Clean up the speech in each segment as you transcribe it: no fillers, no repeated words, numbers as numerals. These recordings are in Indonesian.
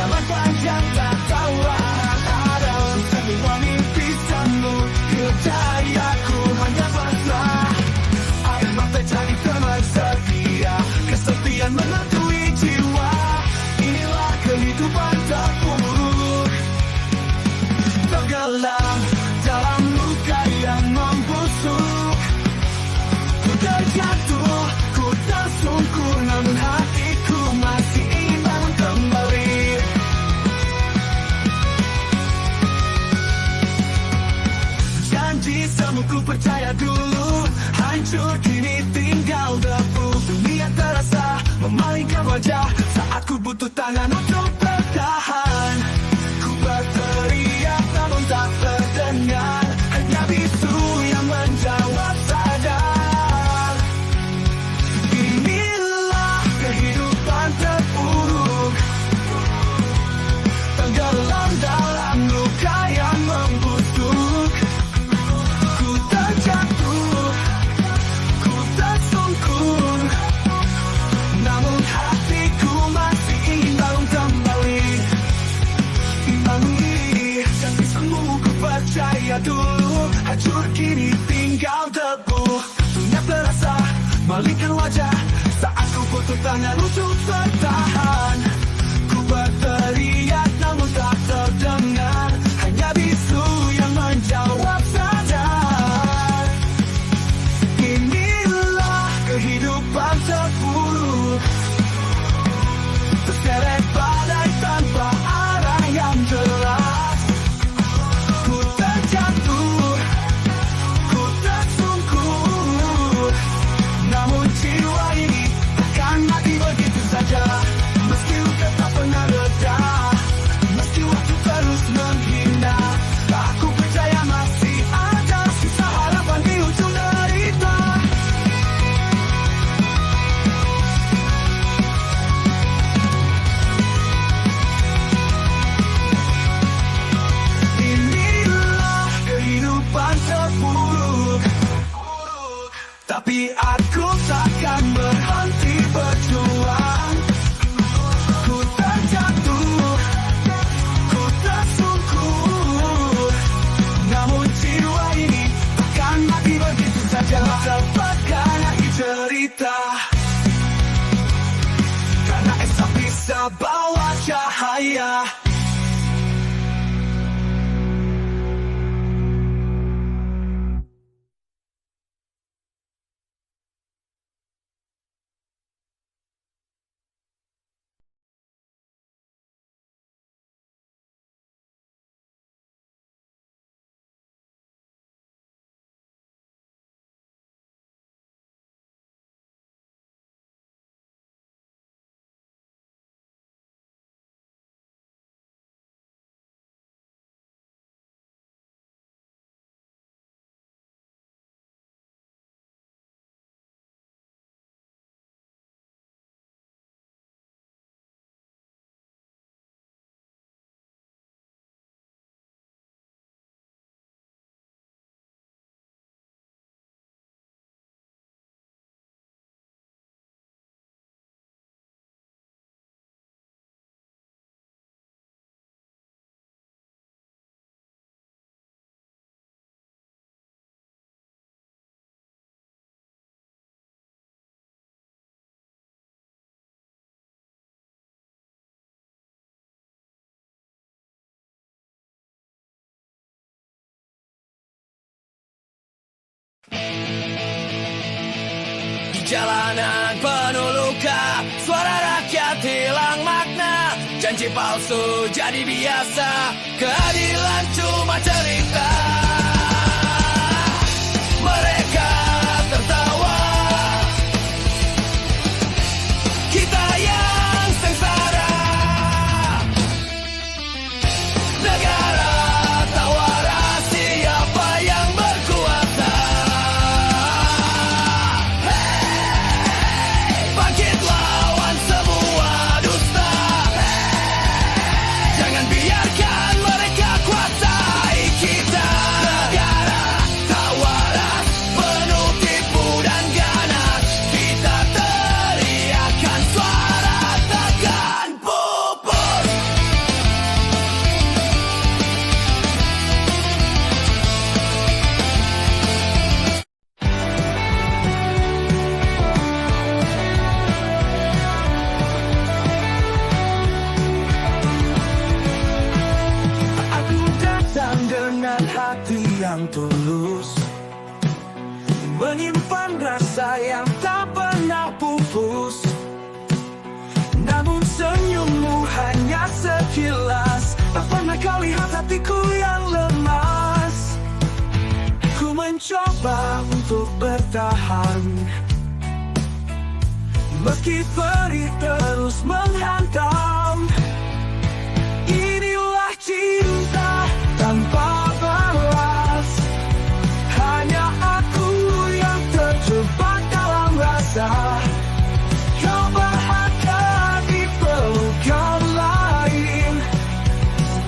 Jalan panjang tak tahu arah, semua mimpi sanggup kejayaku hanya pasrah. Air mata cari teman setia, kesetiaan menentui jiwa. Inilah kehidupan terpuruk, tenggelam dalam luka yang membusuk. Ku terjatuh, ku tersungkur, namun hatiku masih ingin bangun kembali. Janji semu ku percaya dulu, hancur kini tinggal debu. Dunia terasa memalingkan wajah saat ku butuh tangan untuk bertahan. Ku berteriak namun tak terdengar, hanya bisu yang menjawab saja. Inilah kehidupan terpuruk, tenggelam dalam luka yang membusuk. Ku terjatuh, ku tersungkur, namun hatiku masih ingin bangun kembali. Jangan semu ku percaya dulu, hancur kini tinggal debu. Dunia terasa malingkan wajah saat ku butuh tangan untuk bertahan. Ku berteriak namun tak terdengar, hanya bisu yang menjawab saja. Inilah kehidupan terpuruk, terseret badai tanpa arah yang jelas. Ku terjatuh, ku tersungkur, namun jiwa ini takkan mati begitu saja. Meski luka tak pernah reda, meski waktu terus menghina, aku percaya masih ada sisa harapan di ujung derita. Inilah kehidupan terpuruk, tapi aku takkan berhenti berjuang. Ku terjatuh, ku tersungkur, namun jiwa ini takkan mati begitu saja. Dapatkan akhir cerita, karena esok bisa bawa cahaya. Jalanan penuh luka, suara rakyat hilang makna, janji palsu jadi biasa, keadilan cuma cerita. Mereka tertawa, kita yang sengsara. Negara tawara siapa yang berkuasa. Bangkit lawan semua dusta. Jangan biarkan mereka menyimpan rasa yang tak pernah pupus. Namun senyummu hanya sekilas, tak pernah kau lihat hatiku yang lemas. Ku mencoba untuk bertahan, meski perih terus menghantam. Inilah cinta tanpa balas, hanya aku yang terjebak dalam rasa. Kau bahagia di pelukan lain,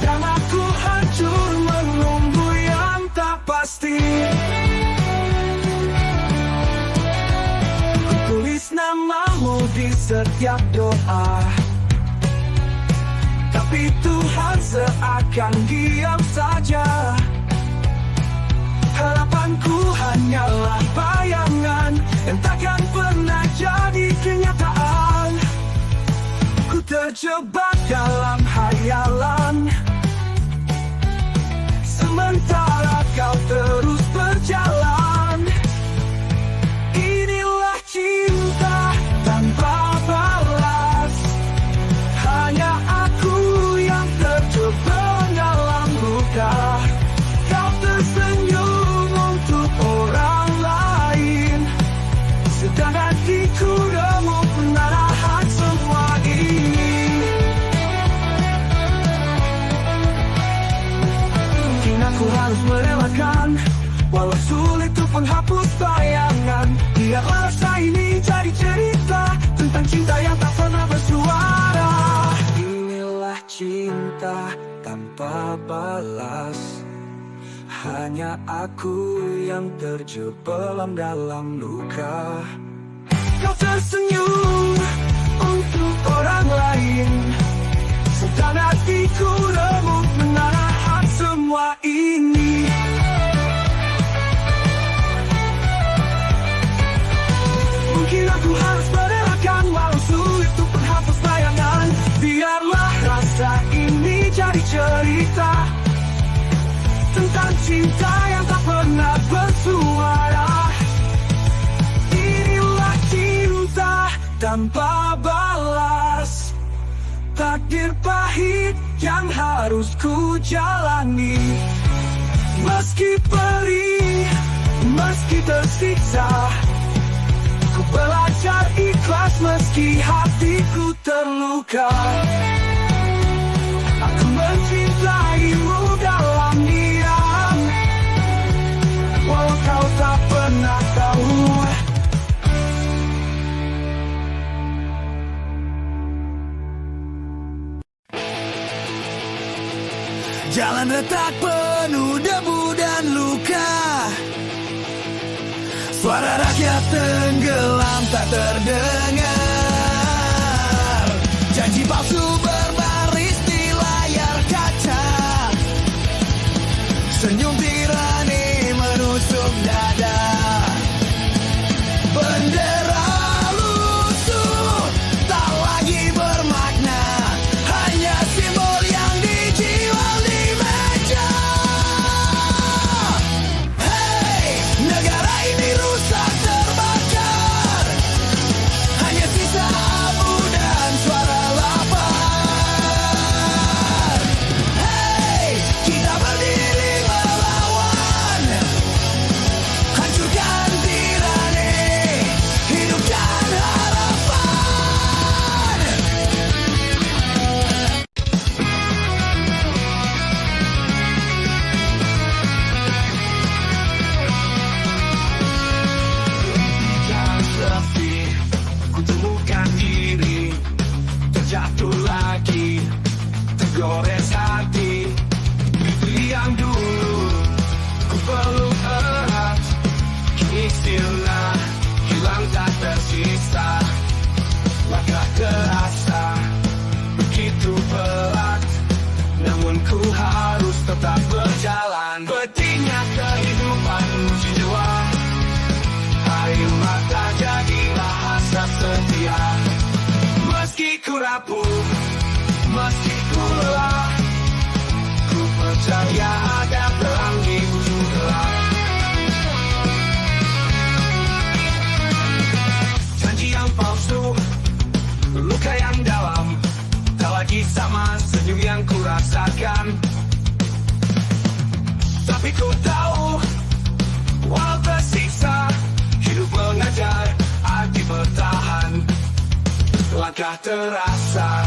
dan aku hancur menunggu yang tak pasti. Ku tulis namamu di setiap doa, tapi Tuhan seakan diam saja. Harapanku hanyalah bayangan yang takkan pernah jadi kenyataan. Ku terjebak dalam hayalan, sementara kau terus berjalan. Inilah cinta tanpa balas, hanya aku yang terjebak dalam luka. Kau tersenyum untuk orang lain, sedang hatiku remuk menahan semua ini. Mungkin aku harus merelakan, walau sulit untuk menghapus bayangan. Biarlah rasa ini jadi cerita tentang cinta yang tak pernah bersuara. Inilah cinta tanpa balas, hanya aku yang terjebelam dalam luka. Kau tersenyum untuk orang lain, sedang hatiku remuk menahan semua ini. Mungkin aku harus merelakan, walau sulit untuk menghapus bayangan. Biarlah rasa ini jadi cerita tentang cinta yang tak pernah bersuara. Inilah cinta tanpa balas, takdir pahit yang harus ku jalani. Meski perih, meski tersiksa, ku belajar ikhlas meski hatiku terluka. Aku mencintaimu dalam diam, walau kau tak pernah tahu. Jalan retak penuh debu dan luka, suara rakyat tenggelam tak terdengar. Janji palsu berbaris di layar kaca, senyum tirani menusuk dada. Bendera lusuh tak lagi bermakna, hanya simbol yang dijual di meja. Hei, negara ini rusak terbakar, hanya sisa abu dan suara lapar. Hei, kita berdiri melawan, hancurkan tirani, hidupkan harapan. Jangan sepi, ku temukan diri, terjatuh lagi, tergores hati. Mimpi yang dulu ku peluk erat, kini sirna, hilang tak tersisa. Langkah terasa begitu berat, namun ku harus tetap berjalan. Pentingnya kehidupan uji jiwa, air mata jadilah hasrat setia. Meski ku rapuh, meski ku lelah, ku percaya ada terang di ujung gelap. rasakan. Tapi ku tahu, walau tersiksa, hidup mengajar arti bertahan. Langkah terasa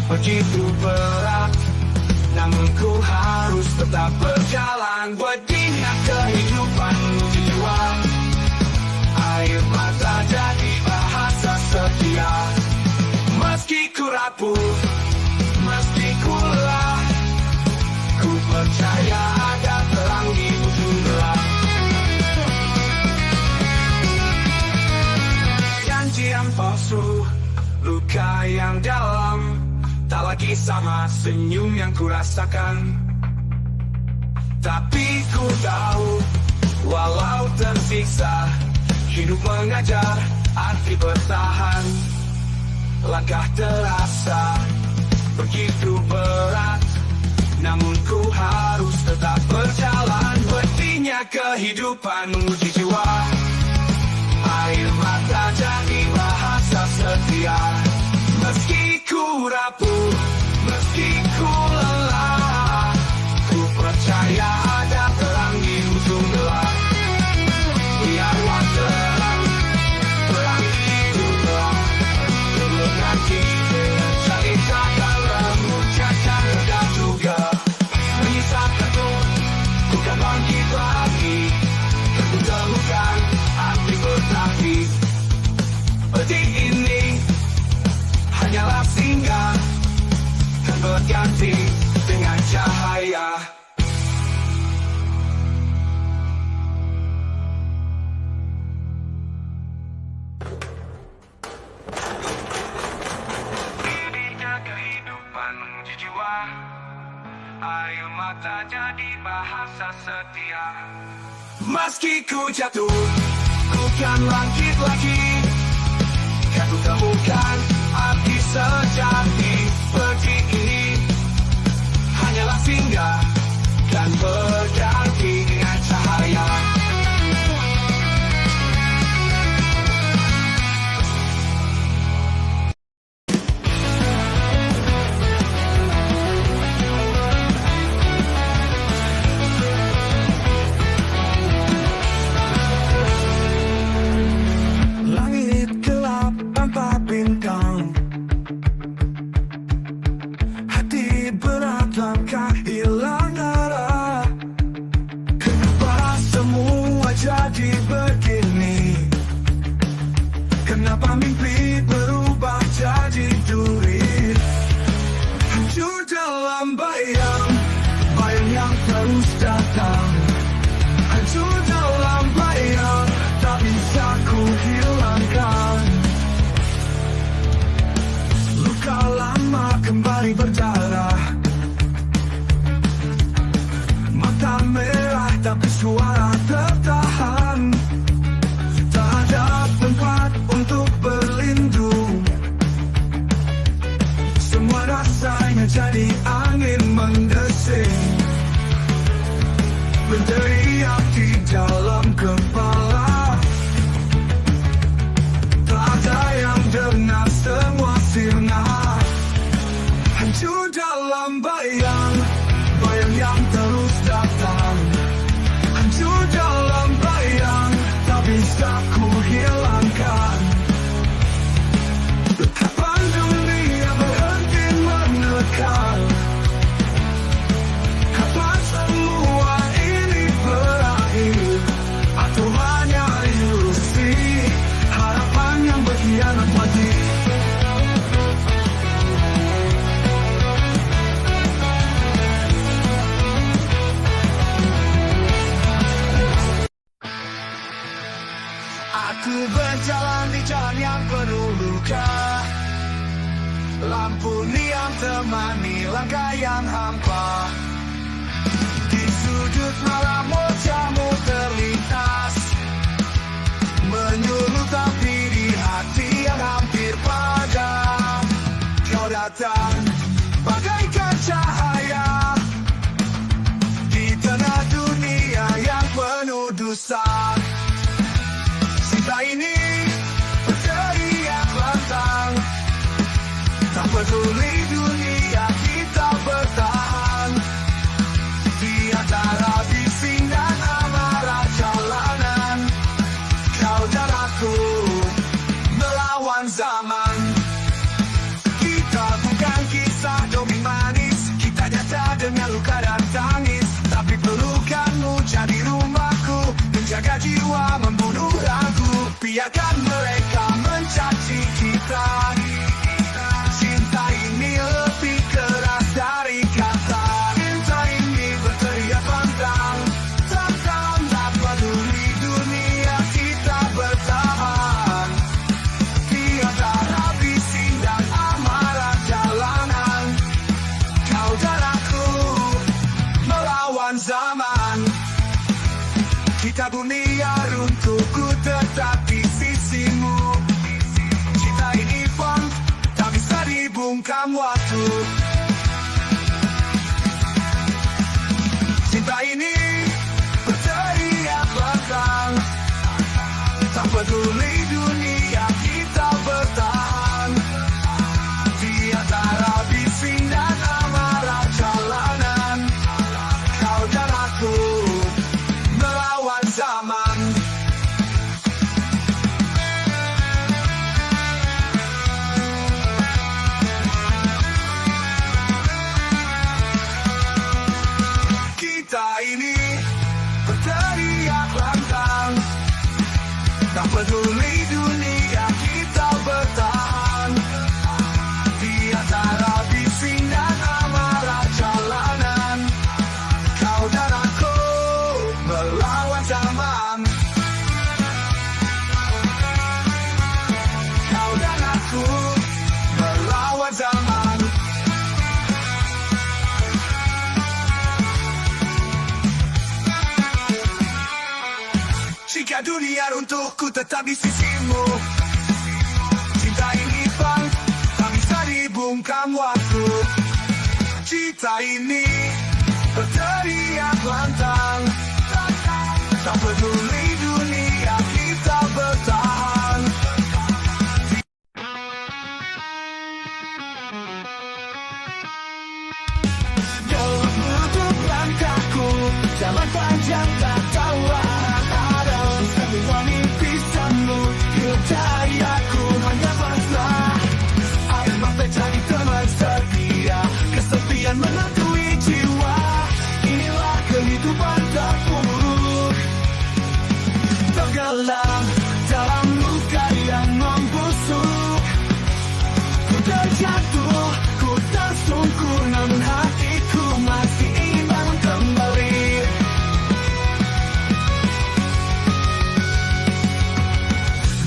begitu berat, namun ku harus tetap berjalan. Begini kehidupan jiwa, air mata jadi bahasa setia. Meski ku rapuh, meski ku lelah, ku percaya ada terang di ujung gelap. Janji yang palsu, luka yang dalam, tak lagi sama senyum yang ku rasakan. Tapi ku tahu, walau tersiksa, hidup mengajar arti bertahan. Langkah terasa begitu berat, namun ku harus tetap berjalan. Buktinya kehidupan menguji jiwa, air mata jadi bahasa setia. Meski ku rapuh, meski ku lelah, ku percaya ada terang di ujung gelap. Biarlah terang, terang di ujung gelap. Belum nanti cerita dalam ucapan dan juga menyisakan pun bukan bangkit lagi. Ku temukan arti berarti. Detik ini hanyalah singgah, kan berganti dengan cahaya. Ininya kehidupan menguji jiwa, air mata jadi bahasa setia. Meski ku jatuh, ku kan bangkit lagi. Kan ku temukan arti sejati. Seperti ini hanyalah singgah, dan berganti dengan cahaya. Langit gelap tanpa bintang, hati berat langkah hilang arah. Kenapa semua jadi begini? Kenapa mimpi berubah jadi duri? Hancur dalam bayang, bayang yang terus datang. Hancur dalam bayang, tak bisa ku hilangkan. Luka lama kembali berdarah, mata merah tapi suara tertahan. Tak ada tempat untuk berlindung, semua rasanya jadi angin mendesing. Berteriak di dalam kepala, tak ada yang dengar, semua sirna. Hancur dalam bayang, bayang yang terus datang. Hancur dalam bayang, tak bisa ku hilangkan. Kapan dunia berhenti menekan? Kapan semua ini berakhir? Atau hanya ilusi, harapan yang berkhianat mati? Aku berjalan di jalan yang penuh luka, lampu neon temani langkah yang hampa. Di sudut malam wajahmu terlintas, menyulut tapi di hati yang hampir padam. Kau datang bagaikan cahaya di tengah dunia yang penuh dosa. Cinta ini berteriak lantang, tak peduli dunia kita bertahan. melawan zaman. Kita bukan kisah dongeng manis, kita nyata dengan luka dan tangis. Tapi pelukanmu jadi rumahku, menjaga jiwa, membunuh ragu. Biarkan mereka mencaci kita, cinta ini lebih keras dari kata. Cinta ini berteriak pantang, takkan tak peduli dunia kita bertahan. Tiada bising dan amarah jalanan, kau dan aku melawan zaman. Kita dunia runtuh, ku tetap di sisimu. Cinta ini pun tak bisa dibungkam waktu. Cinta ini berteriak lantang, tak peduli dunia kita bertahan. Di antara bising dan amarah jalanan, kau dan aku melawan zaman. Kita ini berteriak lantang, tak peduli dunia kita bertahan. Di antara bising dan amarah jalanan, kau dan aku melawan zaman. Kau dan aku melawan zaman. Jika dunia runtuh, ku tetap di sisimu. Cinta ini bang, tak bisa dibungkam waktu. Cinta ini berteriak lantang, tak peduli dunia kita bertahan. Dalam menutup langkahku, jalan panjang tak tahu arah. Semua mimpi sanggup, hidup hanya pasrah. Air mata jadi teman setia, kesepian menghantui jiwa. Inilah kehidupan terpuruk, tenggelam dalam luka yang membusuk. Ku terjatuh, ku tersungkur, namun hatiku masih ingin bangun kembali.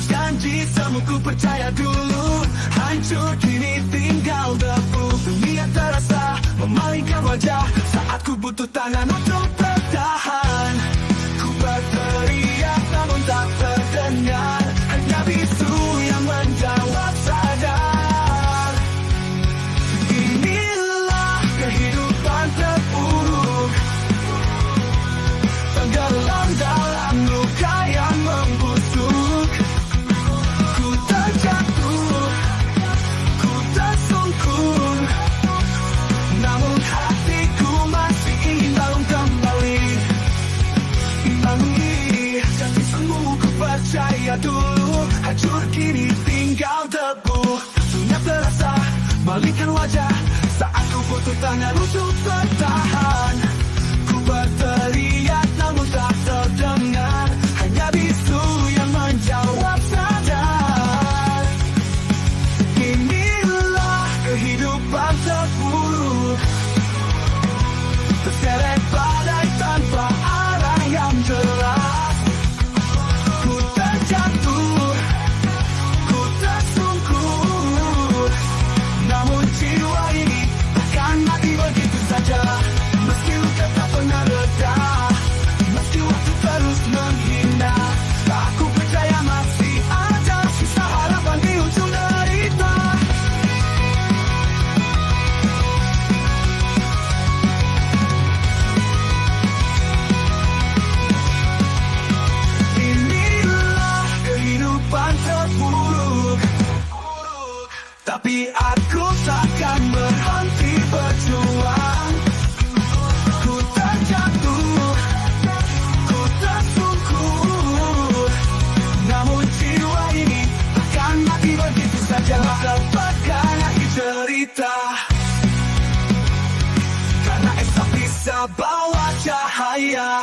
Janji semuku percaya dulu, hancur kini tinggal debu. Dunia terasa memalingkan wajah saat ku butuh tangan untuk bertahan. Ku berteriak namun tak terdengar, hanya bisu yang menjawab sadar. Inilah kehidupan terpuruk, tenggelam dalam luka yang membusuk. Ku terjatuh, ku tersungkur, namun hatiku masih ingin bangun kembali. Janji semu ku percaya dulu, hancur kini tinggal debu. Dunia terasa malingkan wajah saat ku butuh tangan untuk bertahan. Ku berteriak namun tak terdengar, hanya bisu yang menjawab sadar. Inilah kehidupan terpuruk, terseret badai tanpa arah yang jelas. Ku terjatuh, ku tersungkur, namun jiwa ini takkan mati begitu saja. Meski luka tak pernah reda, meski waktu terus menghina, aku percaya masih ada sisa harapan di ujung derita. Inilah kehidupan terpuruk, tapi aku takkan berhenti berjuang. Ku terjatuh, ku tersungkur, namun jiwa ini takkan mati begitu saya.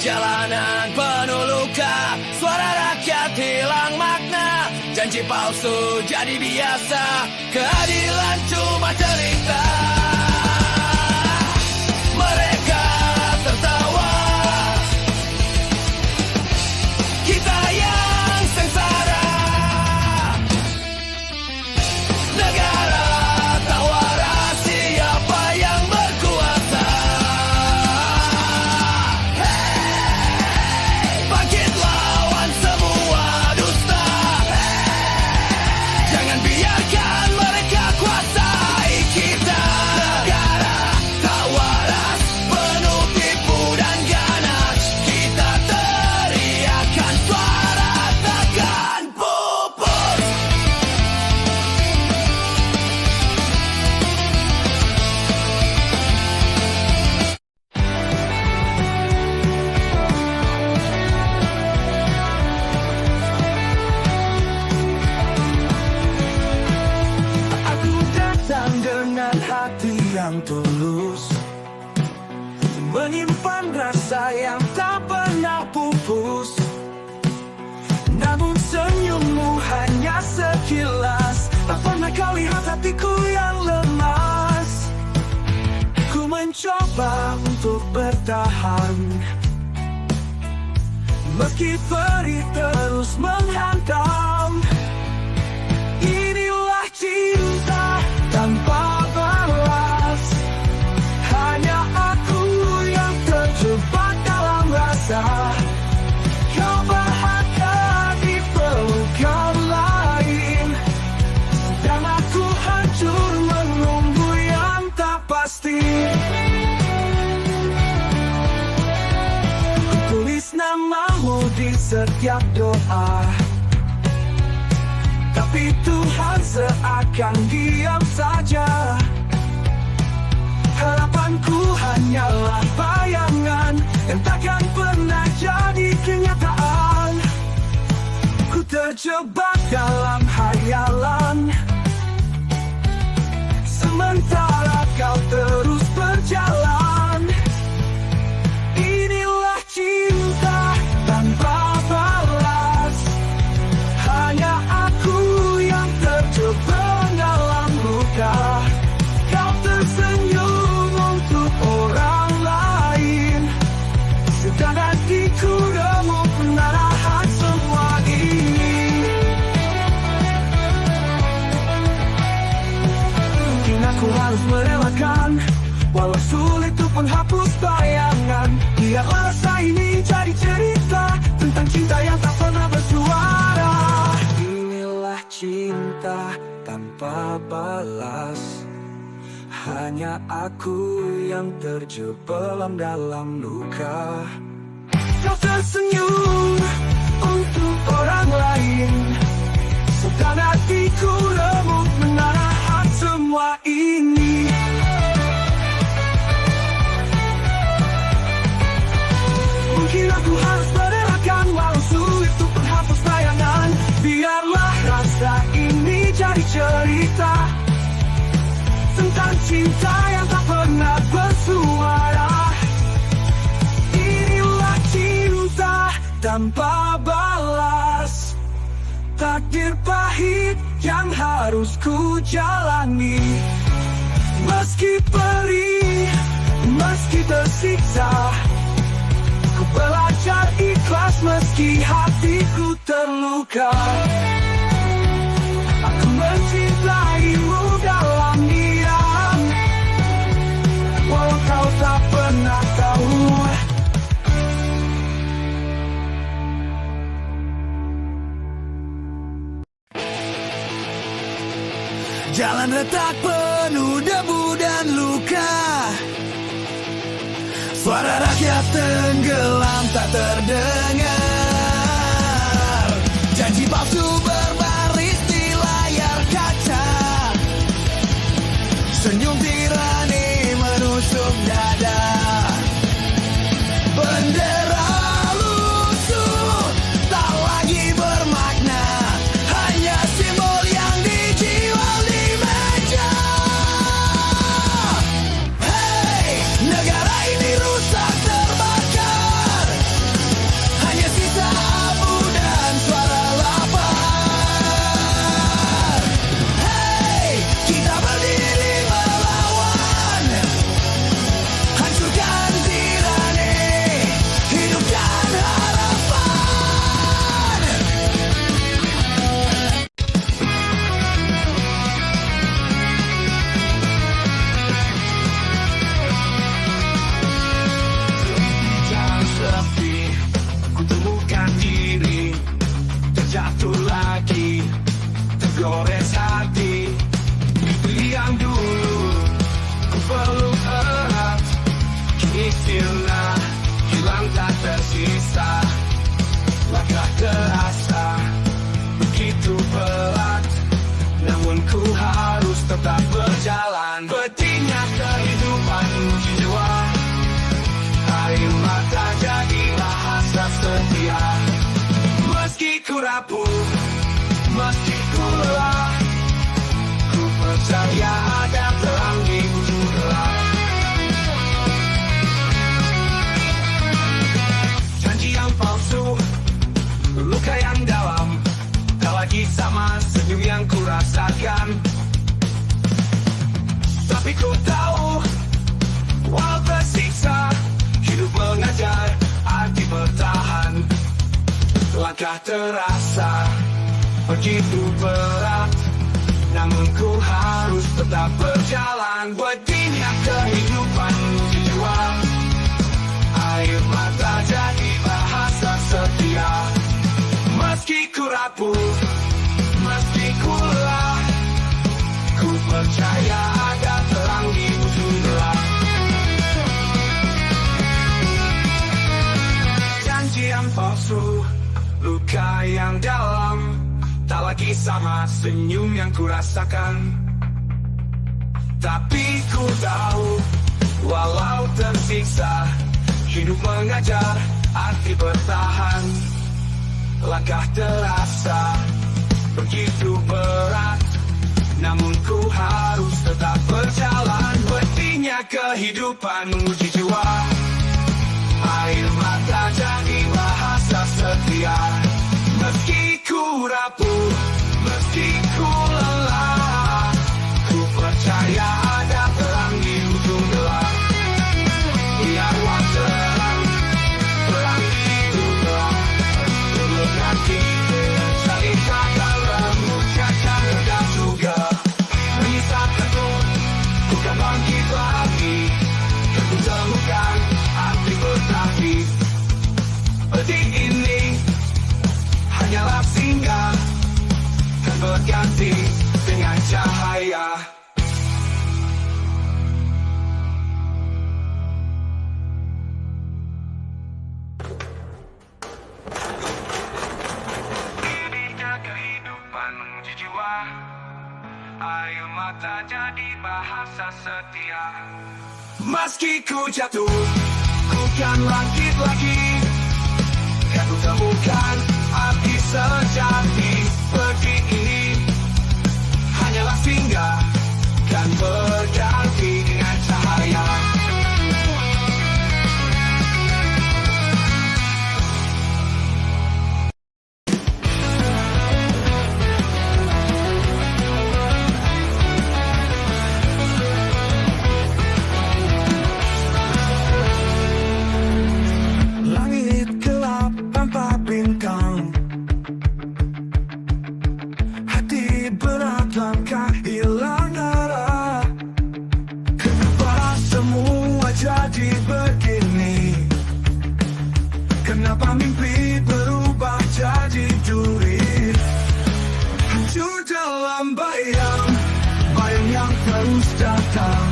Jalanan penuh luka, suara rakyat hilang makna, janji palsu jadi biasa, keadilan cuma cerita. Mereka tertawa, kita yang sengsara. Negara tak waras, siapa yang berkuasa. Bangkit lawan semua dusta. Jangan biarkan mereka kuasai kita. Negara tak waras, penuh tipu dan ganas. Kita teriakan suara takkan pupus. Aku datang dengan hati yang tulus, menyimpan rasa yang tak pernah pupus. Namun senyummu hanya sekilas, tak pernah kau lihat hatiku yang lemas. Ku mencoba untuk bertahan, meski perih terus menghantam. Inilah cinta tanpa balas, hanya aku yang terjebak dalam rasa. Kau bahagia di pelukan lain, dan aku hancur menunggu yang tak pasti. Ku tulis namamu di setiap doa, tapi Tuhan seakan diam saja. Harapanku hanyalah bayangan yang takkan pernah jadi kenyataan. Ku terjebak dalam hayalan, sementara kau terus berjalan. Inilah cinta tanpa balas, hanya aku yang terjebak dalam luka. Kau tersenyum untuk orang lain, sedang hatiku remuk menahan semua ini. Mungkin aku harus merelakan, walau sulit untuk menghapus bayangan. Biarlah rasa ini jadi cerita tentang cinta yang tak pernah bersuara. Inilah cinta tanpa balas, hanya aku yang terjebelam dalam luka. Kau tersenyum untuk orang lain, sedang hatiku remuk menahan semua ini. Mungkin aku harus merelakan, walau sulit untuk menghapus bayangan. Biarlah rasa pahit yang harus ku jalani. Meski perih, meski tersiksa, ku belajar ikhlas meski hatiku terluka. Aku mencintaimu dalam diam, walau kau tak pernah tahu. Jalan retak penuh debu dan luka, suara rakyat tenggelam tak terdengar. Janji palsu berbaris di layar kaca, senyum tirani menusuk dada. Bendera lusuh tak lagi bermakna, hanya simbol yang dijual di meja. Hey, negara ini rusak terbakar, hanya sisa abu dan suara lapar. Hey, kita berdiri melawan, hancurkan tirani, hidupkan harapan. Jangan sepi, ku temukan diri, terjatuh lagi, tergores hati. Itu yang dulu ku peluk erat, kini sirna, hilang tak tersisa. Langkah terasa begitu berat, namun ku harus tetap berjalan. Pedihnya kehidupan uji jiwa, air mata jadi bahasa setia. Meski ku rapuh, meski ku lelah, ku percaya ada terang di ujung gelap. Janji yang palsu, luka yang dalam, tak lagi sama senyum yang ku rasakan. Tapi ku tahu, walau tersiksa, hidup mengajar arti bertahan. Langkah terasa begitu berat, namun ku harus tetap berjalan. Pedihnya kehidupan uji jiwa, air mata jadi bahasa setia. Meski ku rapuh, meski ku lelah, ku percaya ada terang di ujung gelap. Janji yang palsu, luka yang dalam, tak lagi sama senyum yang ku rasakan. Tapi ku tahu, walau tersiksa, hidup mengajar arti bertahan. Langkah terasa begitu berat, namun ku harus tetap berjalan. Pedihnya kehidupan menguji jiwa, air mata jadi bahasa setia. Meski ku rapuh, meski ku lelah, ku percaya ada terang di ujung gelap. Biarlah terang, terang di ujung gelap. Belum nanti, saling kata remuk, cacat redam juga. Menyisap ketut, bukan bangkit lagi. Ku temukan arti bertahi. Pedih ini hanyalah singgah, kan berganti dengan cahaya. Ininya kehidupan menguji jiwa, air mata jadi bahasa setia. Meski ku jatuh, ku kan bangkit lagi. Kan ku temukan arti sejati. Pedih ini hanyalah singgah, kan berganti dengan cahaya. kondisi begini? Kenapa mimpi berubah jadi duri? Hancur dalam bayang, bayang yang terus datang.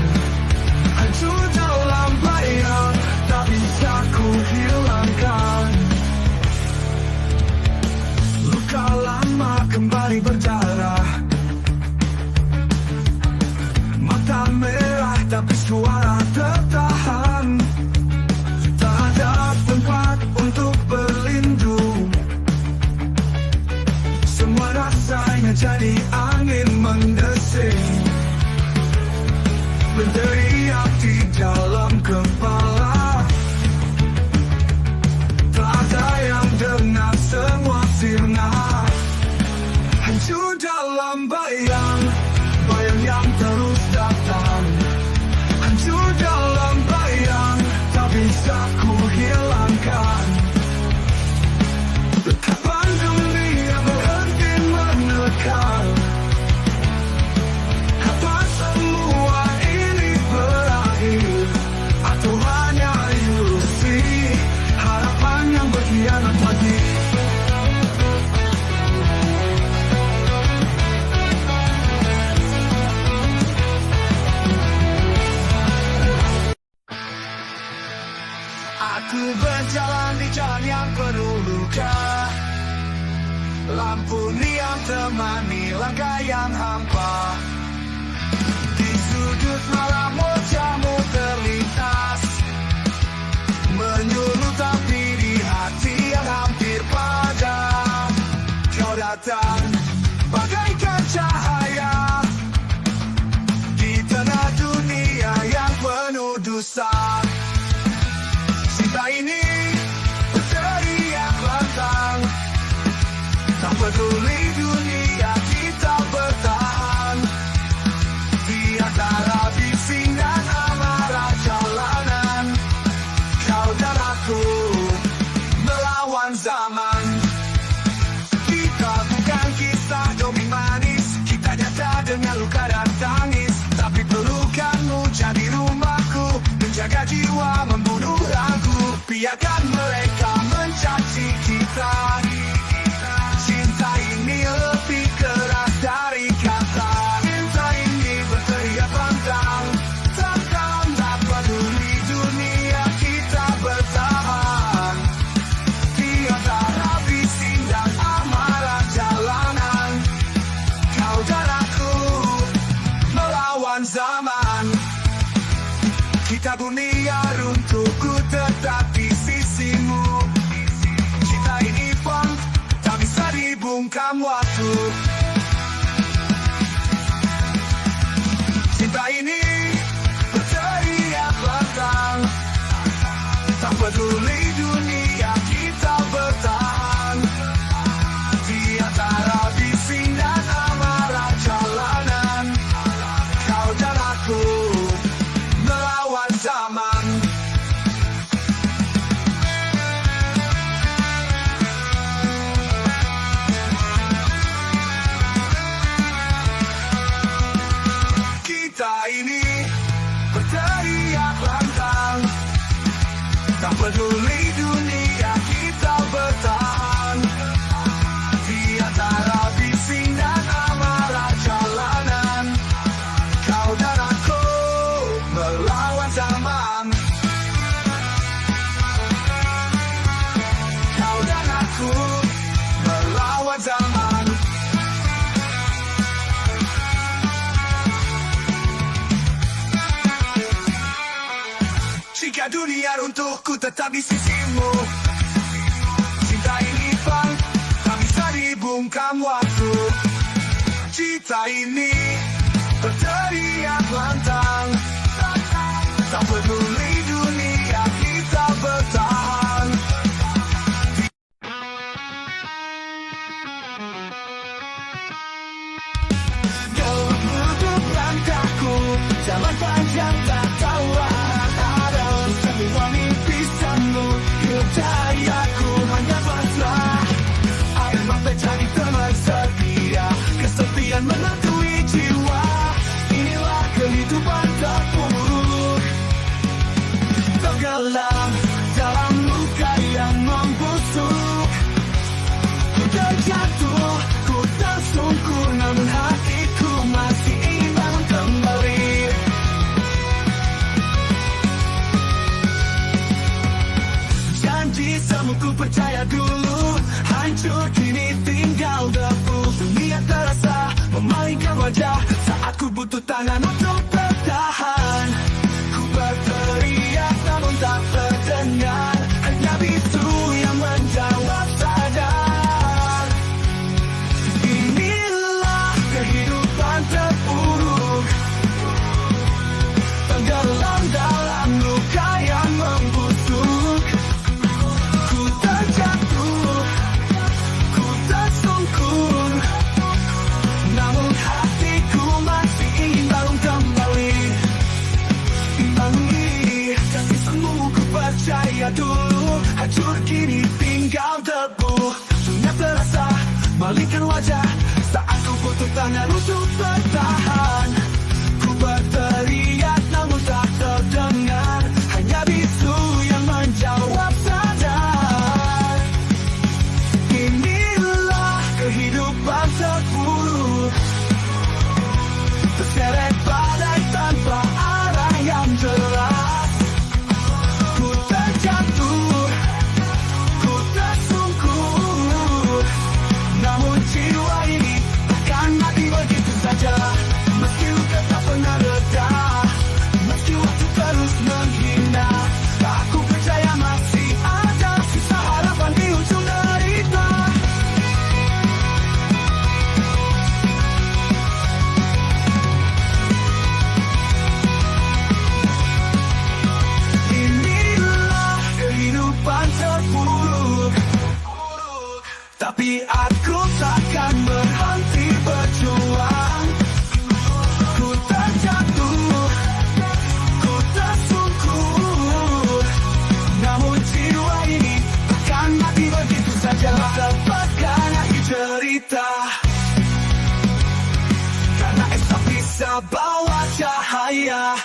Hancur dalam bayang, tak bisa ku hilangkan. Luka lama kembali berdarah, mata merah tapi suara tertahan. Tak ada tempat untuk berlindung, semua rasanya jadi angin mendesing. Berteriak di dalam kepala, tak ada yang dengar, semua sirna. Hancur dalam bayang, bayang yang terus datang. Hancur dalam bayang, tak bisa ku hilangkan. Kapan dunia berhenti menekan? Kapan semua ini berakhir? Atau hanya ilusi harapan yang berkhianat lagi? Aku berjalan di jalan yang penuh luka, lampu neon temani langkah yang hampa. Di sudut malam wajahmu terlintas, menyulut tapi di hati yang hampir padam. Kau datang bagaikan cahaya di tengah dunia yang penuh dosa. Cinta ini berteriak lantang, tak peduli dunia kita bertahan. Di antara bising dan amarah jalanan, kau dan aku melawan zaman. Kita bukan kisah dongeng manis, kita nyata dengan luka dan tangis. Tapi pelukanmu jadi rumahku, menjaga jiwa, membunuh ragu. Biarkan mereka mencaci kita, cinta ini lebih keras dari kata. Cinta ini berteriak lantang, takkan tak peduli dunia kita bertahan. Di antara bising dan amarah jalanan, kau dan aku melawan zaman. Kita dunia runtuh, ku tetap di sisimu. Cinta ini pun tak bisa dibungkam waktu. Cinta ini berteriak lantang, tak peduli dunia kita bertahan. Di antara bising dan amarah jalanan, kau dan aku melawan zaman. Kita ini berteriak lantang, tak peduli dunia kita bertahan. Di antara bising dan amarah jalanan, kau dan aku melawan zaman. Kau dan aku melawan zaman. Jika dunia runtuh, ku tetap di sisimu. Cinta ini pun tak bisa dibungkam waktu. Cinta ini berteriak lantang, tak peduli dunia kita bertahan. Kau menutup langkahku, jalan panjang tak tahu arah. Semua mimpi sanggup, hidup hanya pasrah. Air mata jadi teman setia, kesepian menantui jiwa. Inilah kehidupan tak ku percaya dulu, hancur kini tinggal debu. Dunia terasa memalingkan wajah saat ku butuh tangan untuk bertahan. Ku berteriak namun tak terdengar, hanya bisu yang menjawab saja. Inilah kehidupan terpuruk, tenggelam dalam luka yang membusuk. Ku terjatuh, ku tersungkur, namun hatiku masih ingin bangun kembali. Kasih semu ku percaya dulu, hancur kini tinggal debu. Dunia terasa malingkan wajah saat ku butuh tangan untuk bertahan. Ku berteriak namun tak terdengar, hanya bisu yang menjawab saja. Inilah kehidupan terpuruk, terseret badai tanpa arah yang jelas. Ku terjatuh, ku tersungkur, namun jiwa ini takkan mati begitu saja. Meski luka tak pernah reda, meski waktu terus menghina, aku percaya masih ada sisa harapan di ujung derita. Inilah kehidupan terpuruk, tapi aku takkan berhenti berjuang. Ku terjatuh, ku tersungkur, namun jiwa ini takkan mati begitu saja. Lepaskan akhir cerita, karena esok bisa bawa cahaya.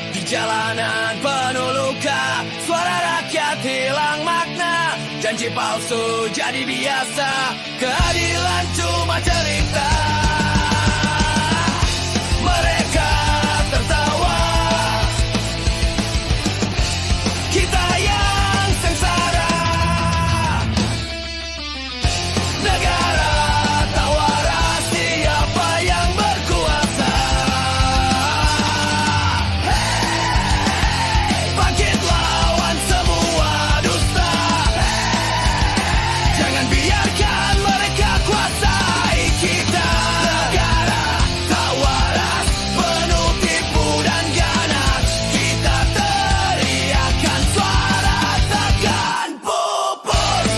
Di jalanan penuh luka, suara rakyat hilang makna, janji palsu jadi biasa, keadilan cuma cerita. Mereka tertawa, kita yang sengsara. Negara tak waras, siapa yang berkuasa. Bangkit lawan semua dusta. Jangan biarkan mereka kuasai kita. Negara tak waras, penuh tipu dan ganas. Kita teriakan suara takkan pupus.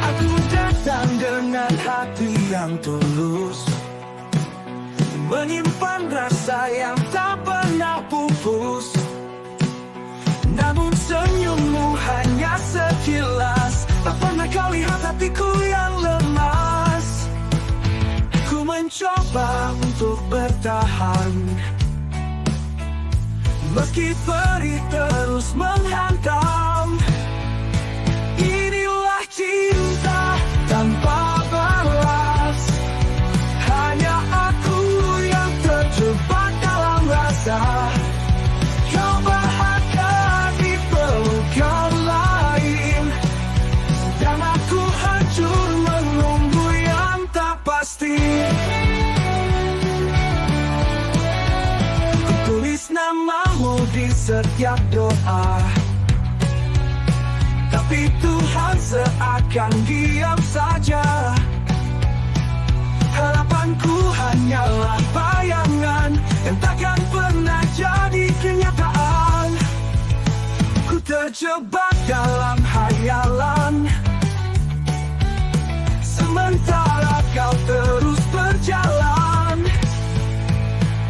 Aku datang dengan hati yang tulus, menyimpan rasa yang tak pernah pupus. Namun senyummu hanya sekilas, tak pernah kau lihat hatiku yang lemas. Ku coba untuk bertahan, meski pedih terus menghantam. Inilah cinta tanpa balas, hanya aku yang terjebak dalam rasa. Kau bahagia di pelukan lain, dan aku hancur menunggu yang tak pasti. Ku tulis namamu di setiap doa, tapi Tuhan seakan diam saja. Harapanku hanyalah bayangan yang takkan pernah jadi kenyataan. Ku terjebak dalam hayalan, sementara kau terus berjalan.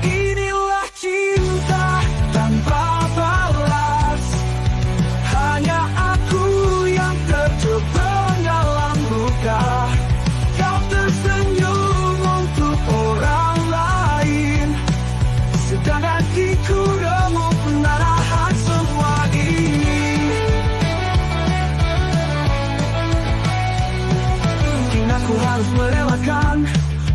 Inilah cinta tanpa balas, hanya aku yang terjebak dalam luka. Kau tersenyum untuk orang lain, sedang hatiku remuk menahan semua ini. Mungkin aku harus merelakan,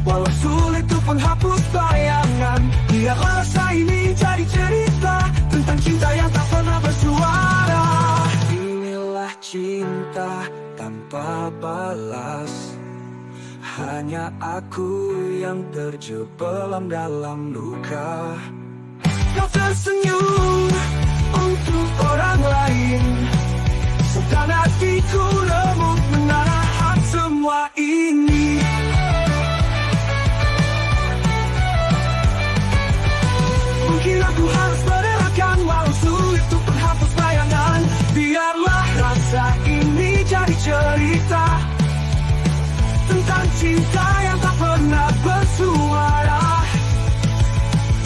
walau sulit untuk menghapus bayangan. Biarlah rasa ini jadi cerita tentang cinta yang tak pernah bersuara. Inilah cinta tanpa balas, hanya aku yang terjebelam dalam luka. Kau tersenyum untuk orang lain, sedang hatiku remuk menahan semua ini. Mungkin aku harus merelakan, walau sulit untuk menghapus bayangan. Biarlah rasa ini jadi cerita tentang cinta yang tak pernah bersuara.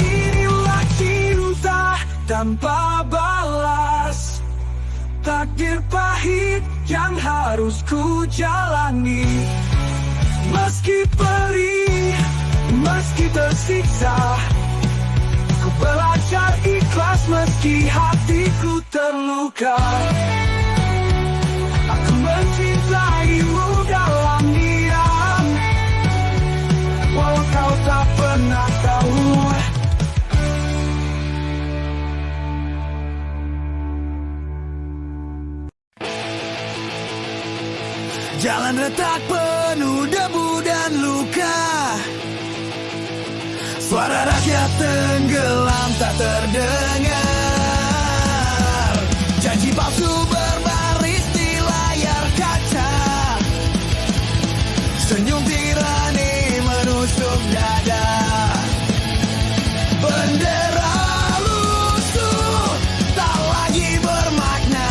Inilah cinta tanpa balas, takdir pahit yang harus ku jalani. Meski perih, meski tersiksa, ku belajar ikhlas meski hatiku terluka. Aku mencintaimu dalam diam, walau kau tak pernah tahu. Jalan retak penuh debu dan luka, suara rakyat tenggelam tak terdengar. Janji palsu berbaris di layar kaca, senyum tirani menusuk dada. Bendera lusuh tak lagi bermakna,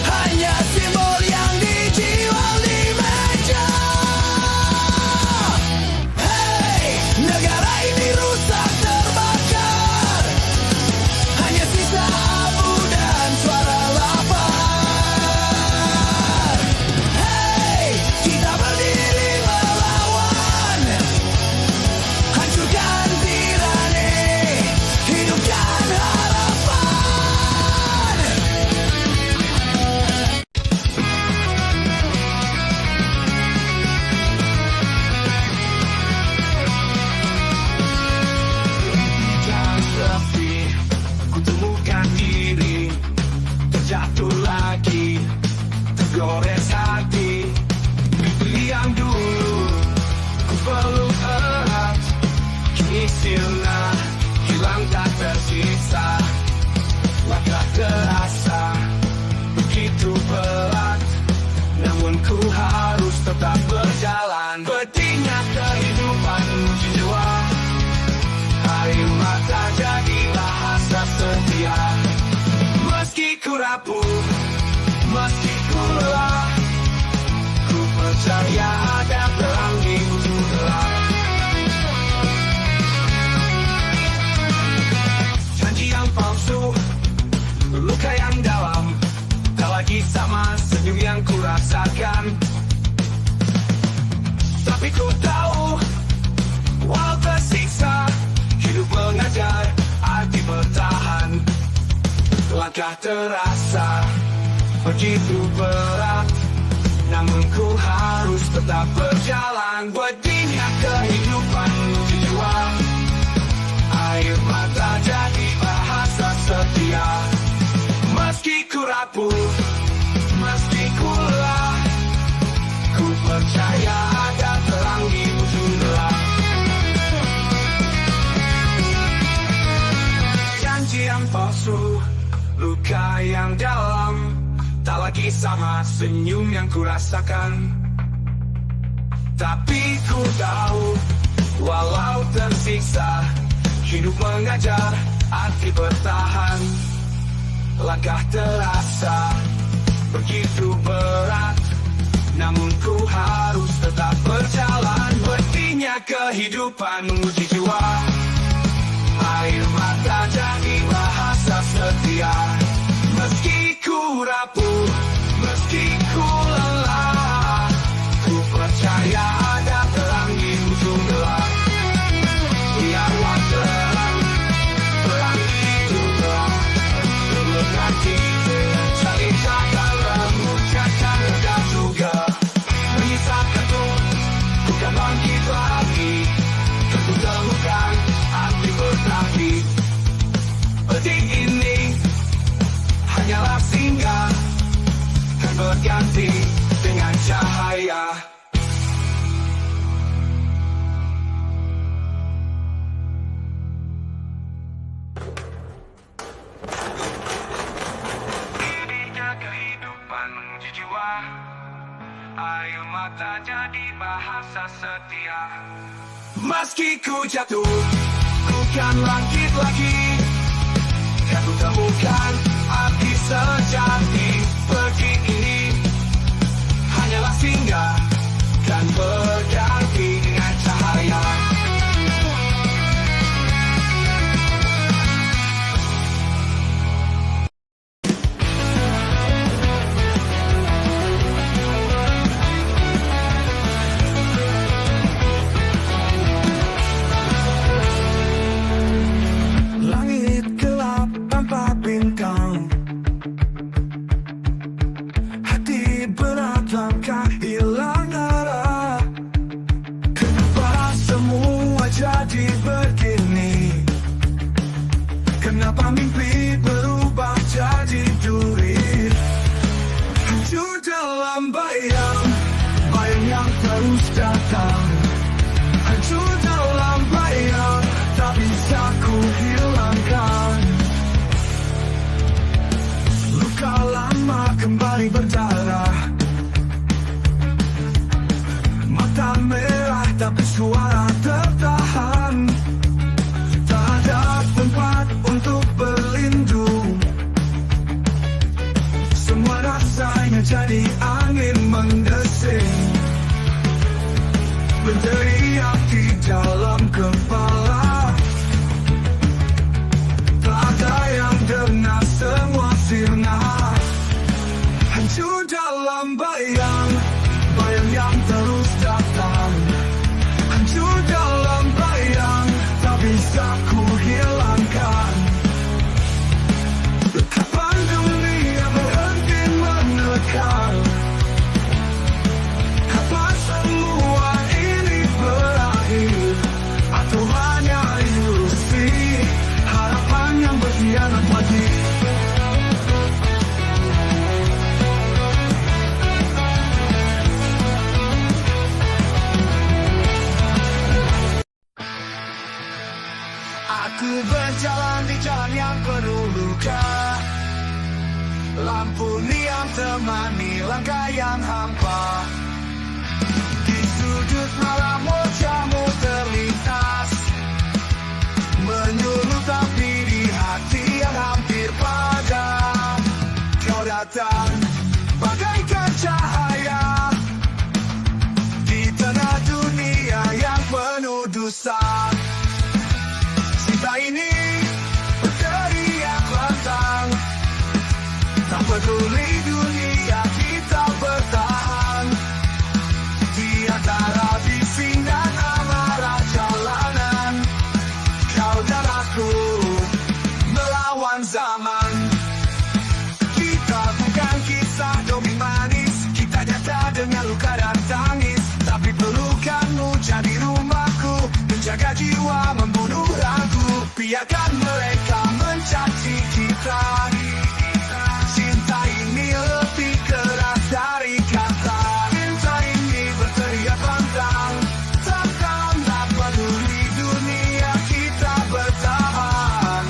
hanya simbol yang dijual di meja. Hey, negara ini rusak terbakar, hanya Langkah terasa begitu berat, namun ku harus tetap berjalan. Begini kehidupan menuju jiwa, air mata jadi bahasa setia. Meski ku rapuh, meski ku lelah, ku percaya ada terang di ujung gelap. Janji yang palsu, luka yang dalam, tak lagi sama senyum yang ku rasakan. Tapi ku tahu, walau tersiksa, hidup mengajar arti bertahan. Langkah terasa begitu berat, namun ku harus tetap berjalan. Buktinya kehidupan menguji jiwa, air mata jadi bahasa setia. Meski ku rapuh, meski ku lelah, ku percaya ada terang di ujung gelap. Biar waktu terang di ujung gelap, terletak di saling takkan mengucapkan dan juga bisa ketuk, bukan bangkit lagi, ketuk temukan arti bertahi. Detik ini hanyalah singgah, kan berganti dengan cahaya. Ininya kehidupan menguji jiwa, air mata jadi bahasa setia. Meski ku jatuh, ku kan bangkit lagi, kan ku temukan arti sejati. Pergi ini hanyalah singgah, kan berganti dengan cahaya. Langit gelap tanpa bintang, hati berat langkah hilang arah. Kenapa semua jadi begini? Kenapa mimpi berubah jadi duri? Hancur dalam bayang, bayang yang terus datang. Hancur dalam bayang, tak bisa ku hilangkan. Luka lama kembali berdarah, mata merah tapi suara tertahan. Tak ada tempat untuk berlindung, semua rasanya jadi angin mendesing. Berteriak di dalam kepala, tak ada yang dengar, semua sirna. Hancur dalam bayang, bayang yang terus datang. Hancur dalam bayang, tak bisa ku hilangkan. Kapan dunia berhenti menekan? Kapan semua ini berakhir? Atau hanya ilusi, harapan yang berkhianat mati? Aku berjalan di jalan yang penuh luka, lampu neon temani langkah yang hampa. Di sudut malam wajahmu terlintas, menyuruh tapi di hati yang hampir padam. Kau datang bagaikan cahaya di tengah dunia yang penuh dosa. Cinta ini berteriak lantang, tak peduli dunia kita bertahan. luka dan tangis, tapi pelukanmu jadi rumahku, menjaga jiwa, membunuh ragu. Biarkan mereka mencaci kita, cinta ini lebih keras dari kata. Cinta ini berteriak lantang, takkan tak peduli dunia kita bertahan.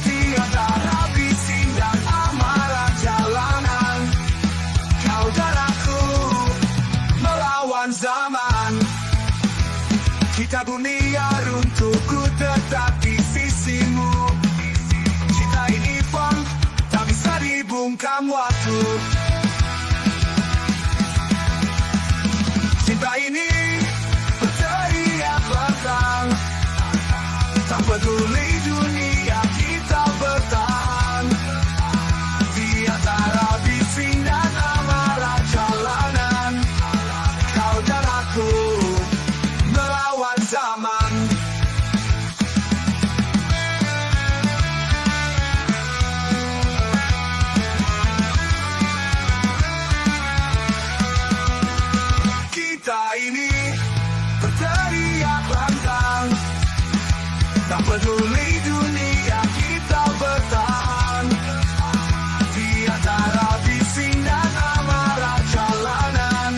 Tiada bising dan amarah jalanan, kau dan aku melawan zaman. Kita dunia runtuh, ku tetap di sisimu. Cinta ini pun tak bisa dibungkam waktu. Cinta ini berteriak lantang, tak peduli dunia kita bertahan. Di antara bising dan amarah jalanan, kau dan aku melawan zaman. Kita ini berteriak lantang, tak peduli dunia kita bertahan. Di antara bising dan amarah jalanan,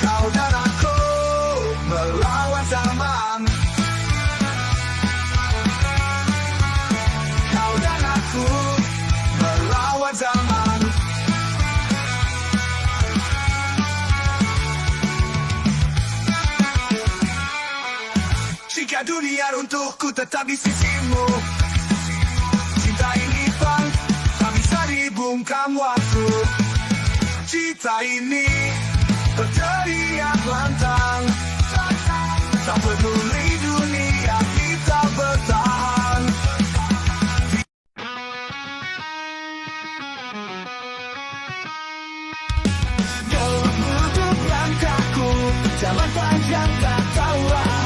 kau dan aku melawan zaman. Kau dan aku melawan zaman. Jika dunia runtuh, ku tetap di sisimu. Cinta ini pun tak bisa dibungkam waktu. Cinta ini berteriak lantang, tak peduli dunia kita bertahan. Dalam hidup langkahku, jalan panjang tak tahu arah.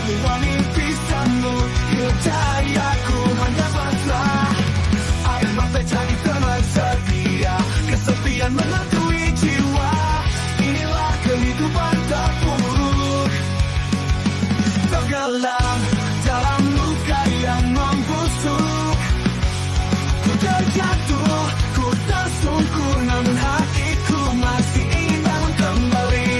Semua mimpi semu, hidayaku hanya pasrah. Air mata jadi teman setia, kesepian menghantui jiwa. Inilah kehidupan terpuruk, tenggelam dalam luka yang membusuk. Ku terjatuh, ku tersungkur, namun hatiku masih ingin bangun kembali.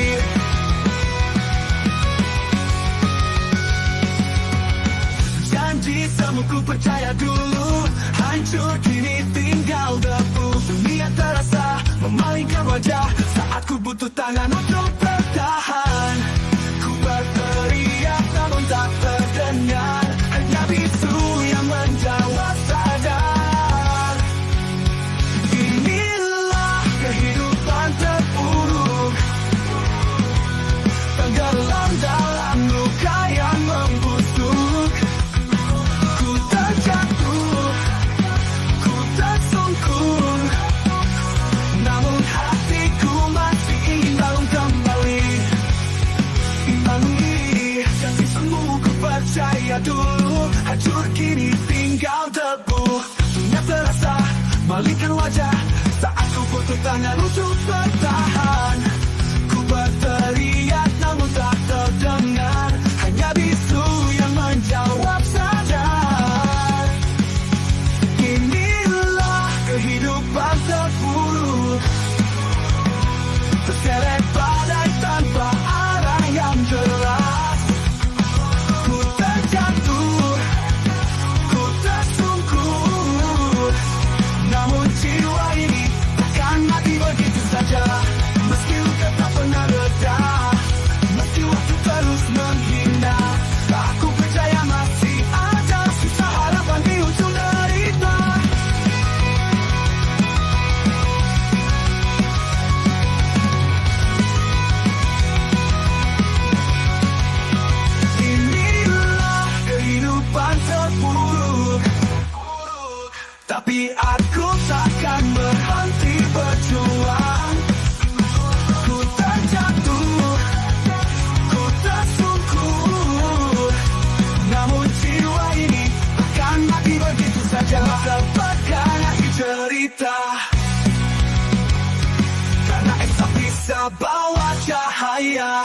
Janji semu ku percaya dulu, hancur kini tinggal debu. Dunia terasa memalingkan wajah saat ku butuh tangan untuk bertahan. Ku berteriak namun tak terdengar, hanya bisu yang menjawab sadar. Inilah kehidupan terpuruk, tenggelam dalam luka yang membusuk. Ku terjatuh, ku tersungkur, namun hatiku masih ingin bangun kembali. Janji semu ku percaya dulu, hancur kini tinggal debu. Dunia terasa malingkan wajah saat ku butuh tangan untuk bertahan. Ku berteriak namun tak terdengar, hanya bisu yang menjawab sadar. Inilah kehidupan terpuruk, terseret badai tanpa arah yang jelas. Ku terjatuh, ku tersungkur, namun jiwa ini takkan mati begitu saja. Meski luka tak pernah reda, meski waktu terus menghina, aku percaya masih ada sisa harapan di ujung derita. Inilah kehidupan terpuruk, tapi aku takkan berhenti berjuang. Ku hanya bawa cahaya.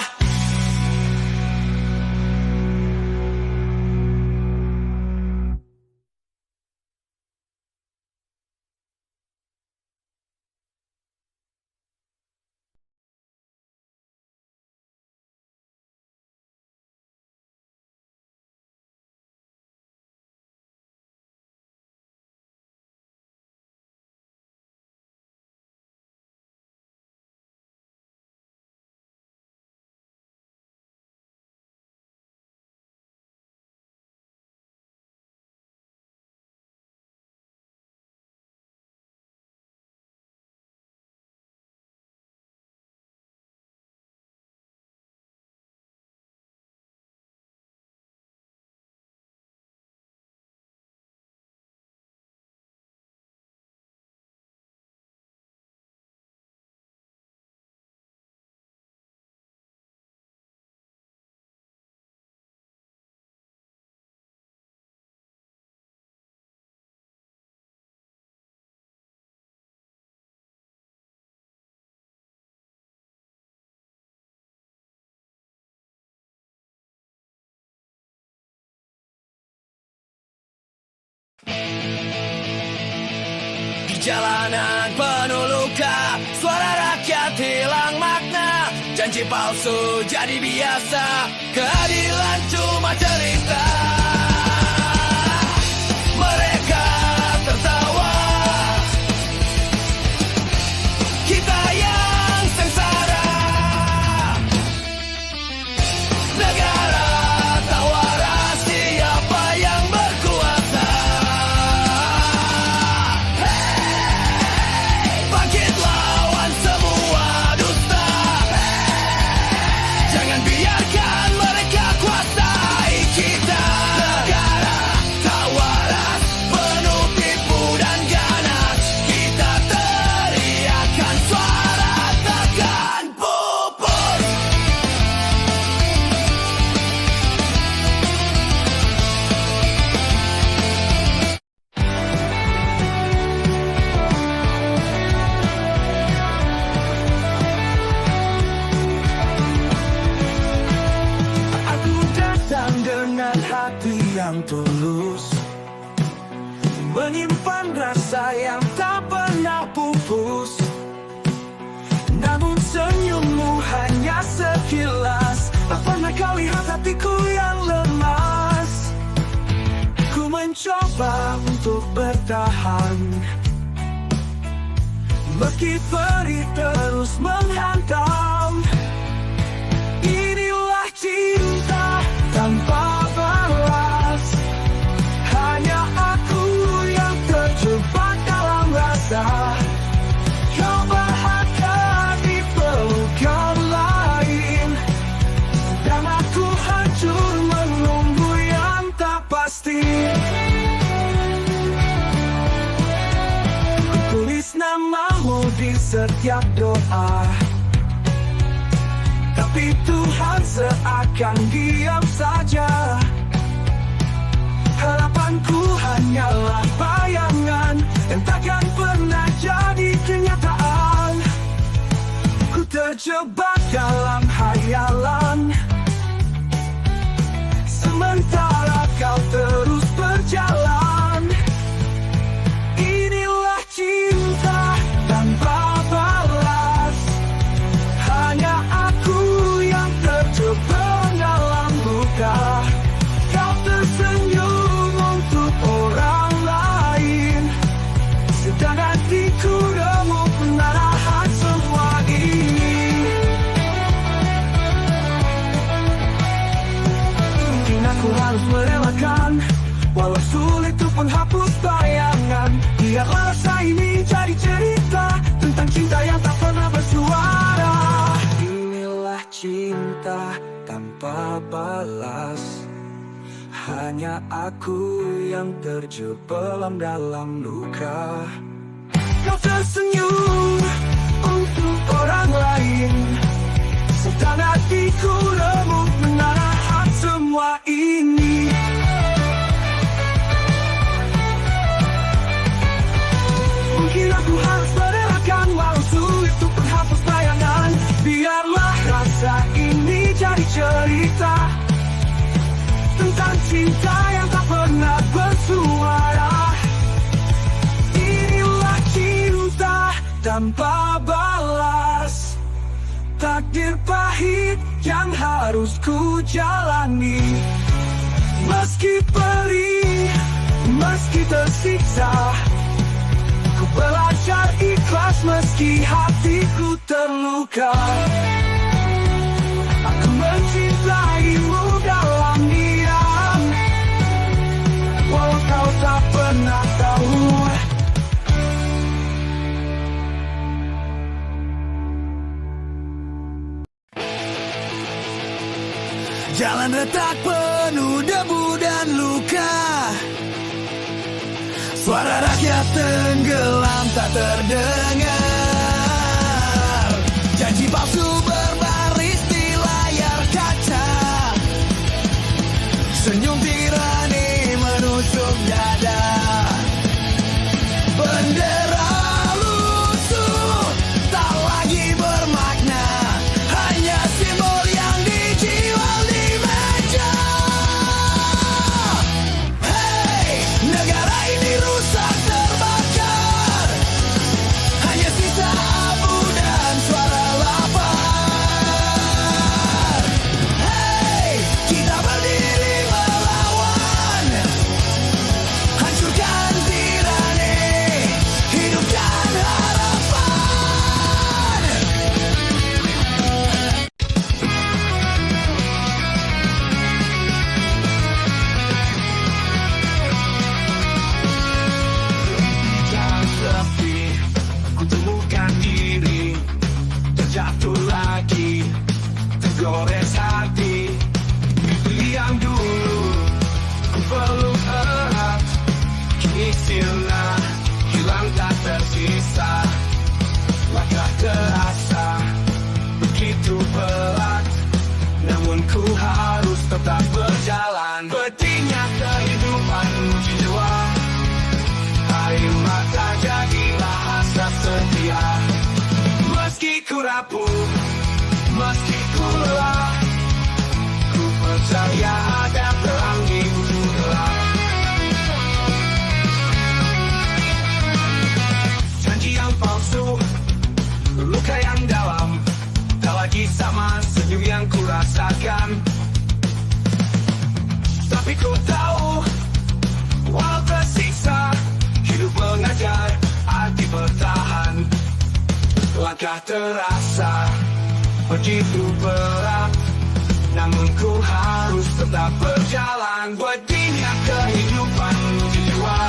Di jalanan penuh luka, suara rakyat hilang makna, janji palsu jadi biasa, keadilan cuma cerita. Mereka tertawa, kita yang sengsara. Negara tak waras, siapa yang berkuasa. Bangkit lawan semua dusta. Jangan biarkan mereka kuasai kita. Negara tak waras, penuh tipu dan ganas. Kita teriakan suara takkan pupus. Aku datang dengan hati yang tulus, menyimpan rasa yang tak pernah pupus. Namun senyummu hanya sekilas, tak pernah kau lihat hatiku yang lemas. Ku mencoba untuk bertahan, meski perih terus menghantam. Inilah cinta tanpa balas, hanya aku yang terjebak dalam rasa. Kau bahagia di pelukan lain, dan aku hancur menunggu yang tak pasti. Ku tulis namamu di setiap doa, tapi Tuhan seakan diam saja. Harapanku hanyalah bayangan yang takkan pernah jadi kenyataan. Ku terjebak dalam hayalan, sementara kau terus berjalan. Inilah cinta tanpa balas, hanya aku yang terjebak dalam luka. Kau tersenyum untuk orang lain, sedang hatiku remuk menahan semua ini. Mungkin aku harus merelakan, walau sulit untuk menghapus bayangan. Biarlah rasa ini jadi cerita tentang cinta yang tak pernah bersuara. Inilah cinta tanpa balas, hanya aku yang terjebelam dalam luka. Kau tersenyum untuk orang lain, sedang hatiku remuk menahan semua ini. Mungkin aku harus merelakan, walau sulit untuk menghapus bayangan. pahit yang harus ku jalani. Meski perih, meski tersiksa, ku belajar ikhlas meski hatiku terluka. Aku mencintaimu dalam diam, walau kau tak pernah tahu. Jalan retak penuh debu dan luka, suara rakyat tenggelam tak terdengar. Janji palsu berbaris di layar kaca, senyum tirani menusuk dada. Bendera lusuh tak lagi bermakna, hanya simbol yang dijual di meja. Hey, negara ini rusak terbakar, hanya sisa abu dan suara lapar. Hey, kita berdiri melawan, hancurkan tirani, hidupkan harapan. Jangan sepi, ku temukan diri, terjatuh lagi, tergores hati. Mimpi yang dulu ku peluk erat, kini sirna, hilang tak tersisa. Langkah terasa begitu berat, namun ku harus tetap berjalan. Pedihnya kehidupan uji jiwa, air mata jadi bahasa setia. Meski ku rapuh, meski ku lelah, ku percaya ada terang di ujung gelap. Janji yang palsu, luka yang dalam, tak lagi sama senyum yang ku rasakan. Tapi ku tahu, walau tersiksa, hidup mengajar arti bertahan. Langkah terasa begitu berat, namun ku harus tetap berjalan. Pedihnya kehidupan uji jiwa,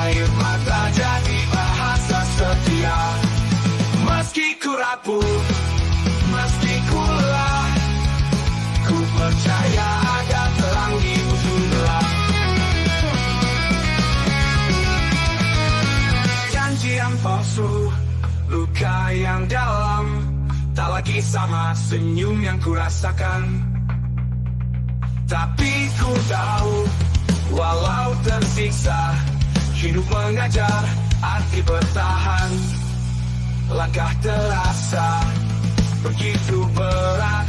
air mata jadi bahasa setia. Meski ku rapuh, meski ku lelah, ku percaya ada terang di ujung gelap. Janji yang palsu, luka yang dalam, tak lagi sama senyum yang ku rasakan. Tapi ku tahu, walau tersiksa, hidup mengajar arti bertahan. Langkah terasa begitu berat,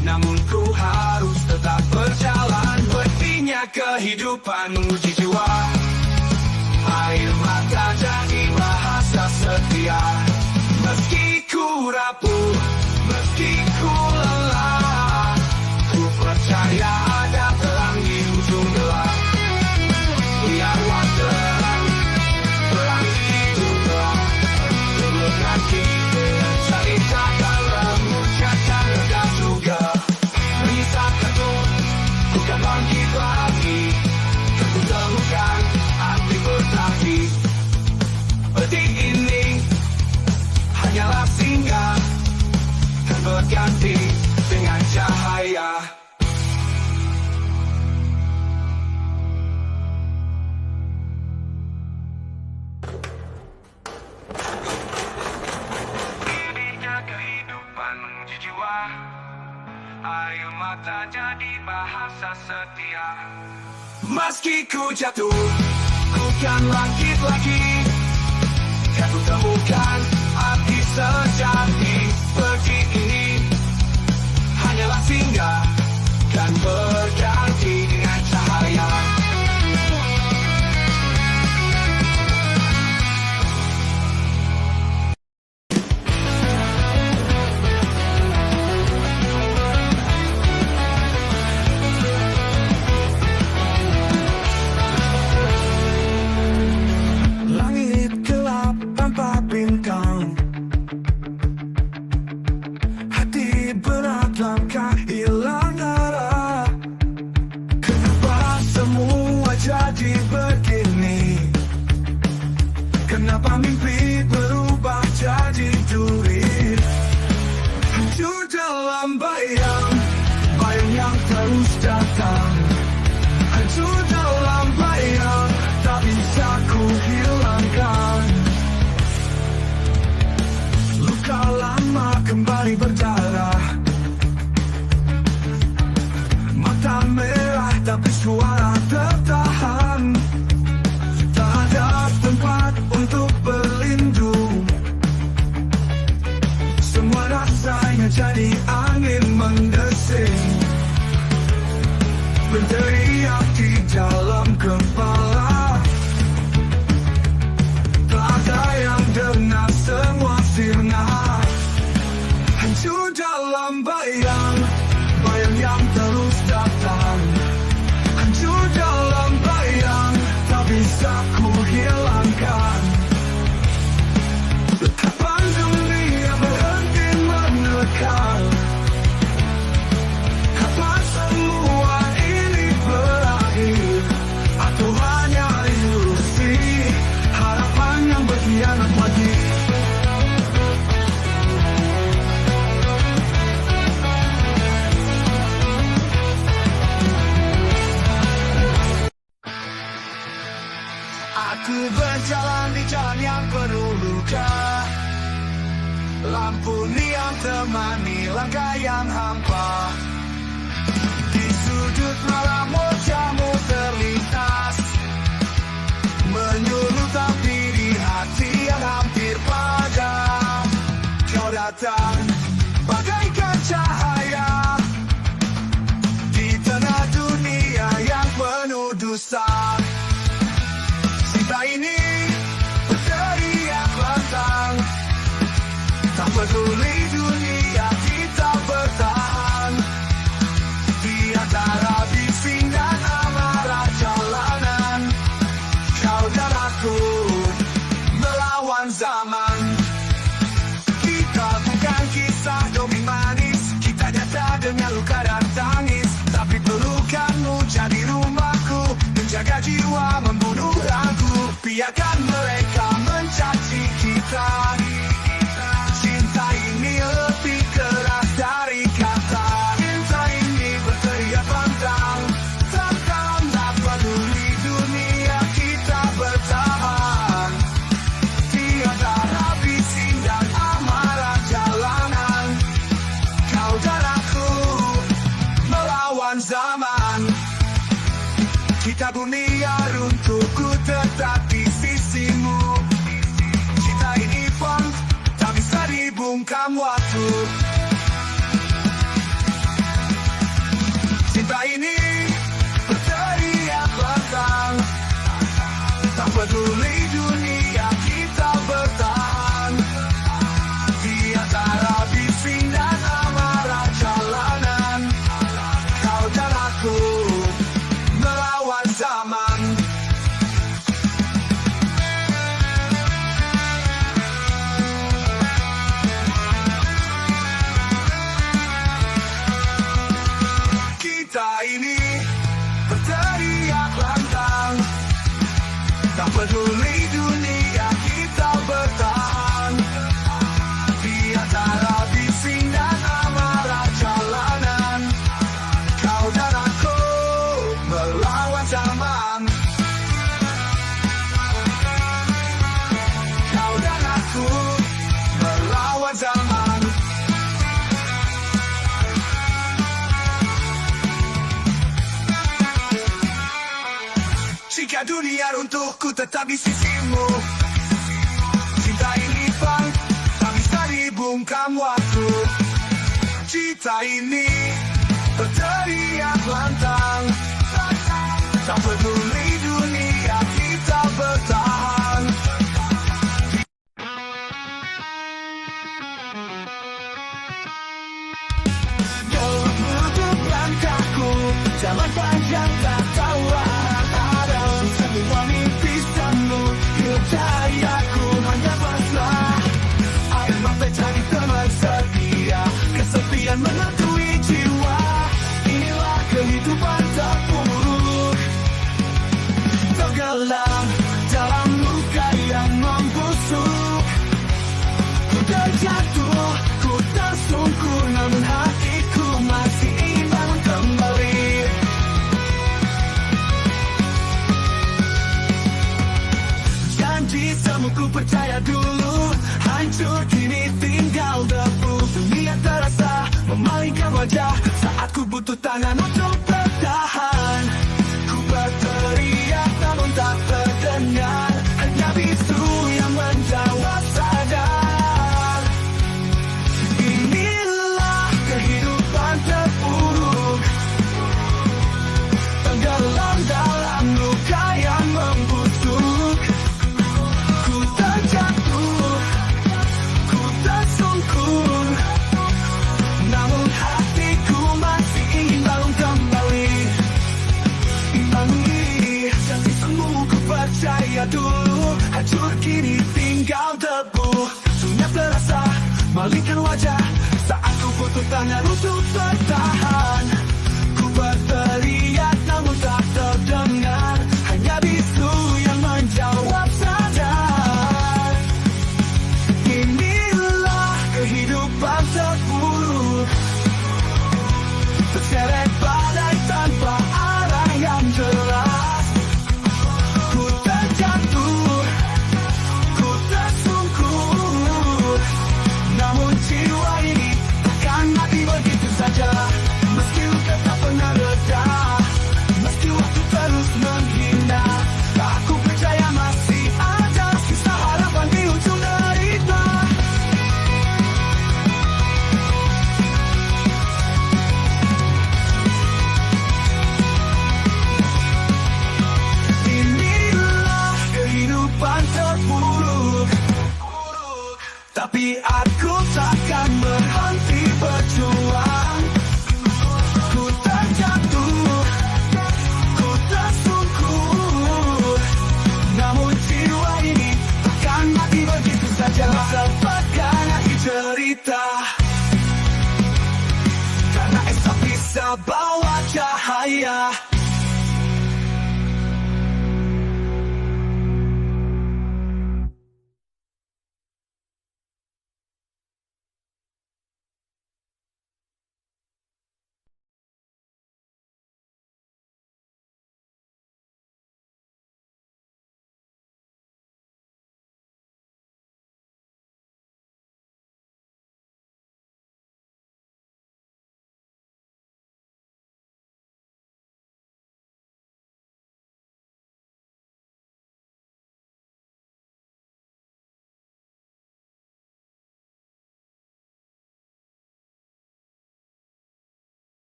namun ku harus tetap berjalan. Pedihnya kehidupan uji jiwa, air mata jadi bahasa setia. Meski ku rapuh, meski ku lelah, ku percaya ada terang di ujung gelap. Biarlah terang, terang di ujung gelap. Sebelum nanti ceritakan remucakan dan juga bisa ketut, bukan bangkit lagi. Ku temukan arti bertahi. Pedih ini hanyalah singgah, kan berganti dengan cahaya. Ininya kehidupan menguji jiwa, air mata jadi bahasa setia. Meski ku jatuh, ku kan bangkit lagi. Kan ku temukan arti sejati. Pergi ini hanyalah singgah, kan berganti dengan cahaya. langkah hilang arah. Kenapa semua jadi begini? Kenapa mimpi berubah jadi duri? Hancur dalam bayang, bayang yang terus datang. Hancur dalam bayang, tak bisa ku hilangkan. Luka lama kembali berdarah. Mata merah tapi suara tertahan. Tak ada tempat untuk berlindung. Semua rasanya jadi angin mendesing. Berteriak di dalam kepala. Tak ada yang dengar, semua sirna. Hancur dalam bayang, bayang yang terus datang. Hancur dalam bayang, tak bisa ku hilangkan. Kapan dunia berhenti menekan? Kapan semua ini berakhir? Atau hanya ilusi harapan yang berkhianat lagi? Aku berjalan di jalan yang penuh luka. Lampu neon temani langkah yang hampa. Di sudut malam wajahmu terlintas, menyuruh tapi di hati yang hampir padam. Kau datang bagaikan cahaya di tengah dunia yang penuh dosa. Cinta ini berteriak lantang, tak peduli dunia kita bertahan. Di antara bising dan amarah jalanan, kau dan aku melawan zaman. Kita bukan kisah dongeng manis, kita nyata dengan luka dan tangis. Tapi pelukanmu jadi rumahku, menjaga jiwa, membunuh ragu. Biarkan mereka mencaci kita. Cinta ini lebih keras dari kata. Cinta ini berteriak lantang, takkan tak peduli dunia kita bertahan. Tiada bising dan amarah jalanan, kau dan aku melawan zaman. Kita dunia runtuh, ku tetap di sisimu. Cinta ini pun tak bisa dibungkam waktu. Cinta ini berteriak lantang, tak peduli dunia kita bertahan. Di antara bising dan amarah jalanan, kau dan aku melawan zaman. Kita ini berteriak lantang, tak peduli dunia kita bertahan. Di antara bising dan amarah jalanan, kau dan aku melawan zaman. Kau dan aku melawan zaman. Jika dunia runtuh, ku tetap di sisimu. Cinta ini pun tak bisa dibungkam waktu. Cinta ini berteriak lantang, tak peduli dunia kita bertahan. Menutup langkahku, jalan panjang tak tahu arah. Semua mimpi semu, hidup cahayaku hanya pasrah. Air mata cari teman setia, kesepian menghantui butuh tangan untuk bertahan. Ku berteriak namun tak terdengar, hanya bisu yang menjawab saja. Inilah kehidupan terpuruk, tenggelam dalam luka yang membusuk. Ku terjatuh, ku tersungkur, namun hatiku masih ingin bangun kembali. Imbangi janji semu ku percaya dulu, hancur kini tinggal debu. Sunyi terasa malingkan wajah saat ku butuh tangan untuk bertahan. Ku berteriak namun tak terdengar, hanya bisu yang menjawab saja. Inilah kehidupan terpuruk, terseret badai tanpa arah yang jelas. Ku terjatuh, ku tersungkur, namun jiwa ini takkan mati begitu saja. Meski luka tak pernah reda, meski waktu terus menghina, aku percaya masih ada sisa harapan di ujung derita. Inilah kehidupan terpuruk, tapi aku takkan berhenti berjuang. Ku terjatuh, ku tersungkur, namun jiwa ini takkan mati begitu saja. Sempatkan akhir cerita, karena esok bisa bawa cahaya.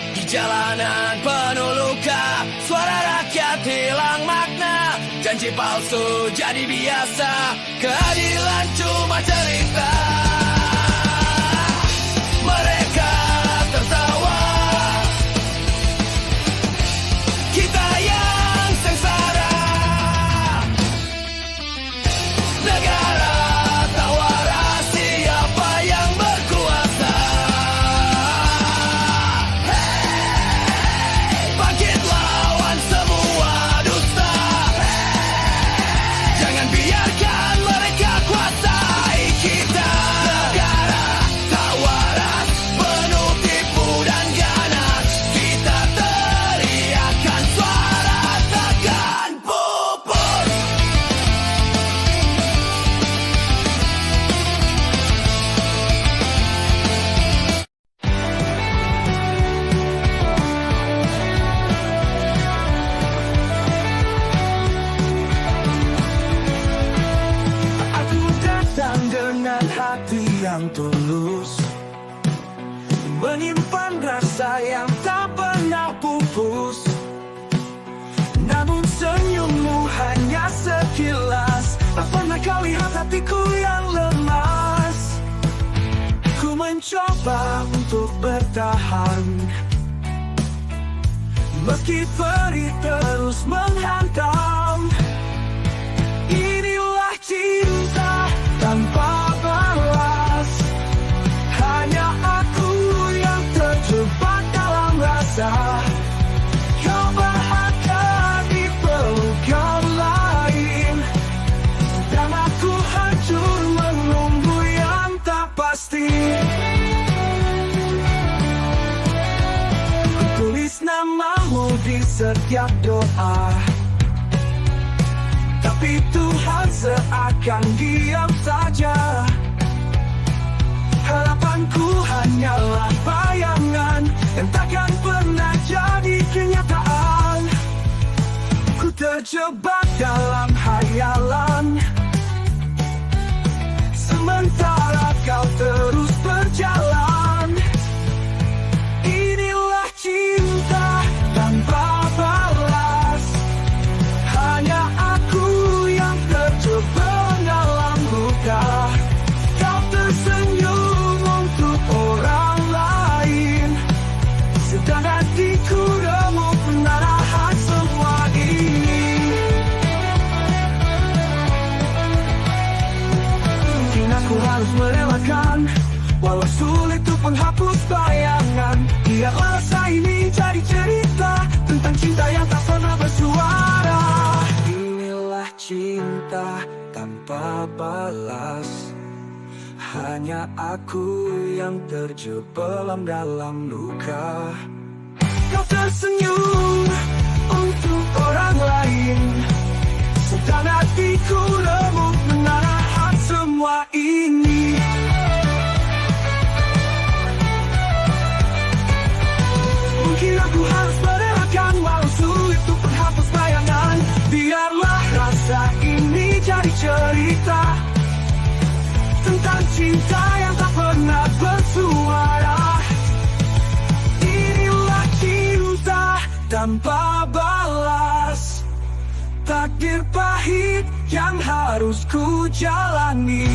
Di jalanan penuh luka, suara rakyat hilang makna, janji palsu jadi biasa, keadilan cuma cerita. Mereka tertawa, kita yang sengsara. Negara tak waras siapa yang berkuasa. Bangkit lawan semua dusta, jangan biarkan mereka kuasai kita. Negara tak waras, penuh tipu dan ganas, kita teriakan suara takkan pupus. Aku datang dengan hati yang tulus, menyimpan rasa yang tak pernah pupus. Namun senyummu hanya sekilas, tak pernah kau lihat hatiku yang lemas. Ku mencoba untuk bertahan, Meski perih terus menghantam, inilah cinta tanpa balas. Hanya aku yang terjebak dalam rasa kau bahagia di pelukan lain, dan aku hancur menunggu yang tak pasti. Ku tulis namamu di setiap doa, tapi Tuhan seakan diam saja. Harapanku hanyalah bayangan yang takkan pernah jadi kenyataan. Ku terjebak dalam hayalan, sementara kau terus berjalan. Inilah cinta tanpa balas. Hanya aku yang terjebak dalam luka. Kau tersenyum untuk orang lain, sedang hatiku remuk menahan semua ini. Mungkin aku harus merelakan, walau sulit untuk menghapus bayangan. Biarlah rasa ini jadi cerita tentang cinta yang tak pernah bersuara. Inilah cinta tanpa balas. Hanya aku yang terjebelam dalam luka. Kau tersenyum untuk orang lain, sedang hatiku remuk menahan semua ini. Mungkin aku harus merelakan, walau sulit untuk menghapus bayangan. Biarlah rasa ini jadi cerita tentang cinta yang tak pernah bersuara. Inilah cinta tanpa balas. Takdir pahit yang harus ku jalani.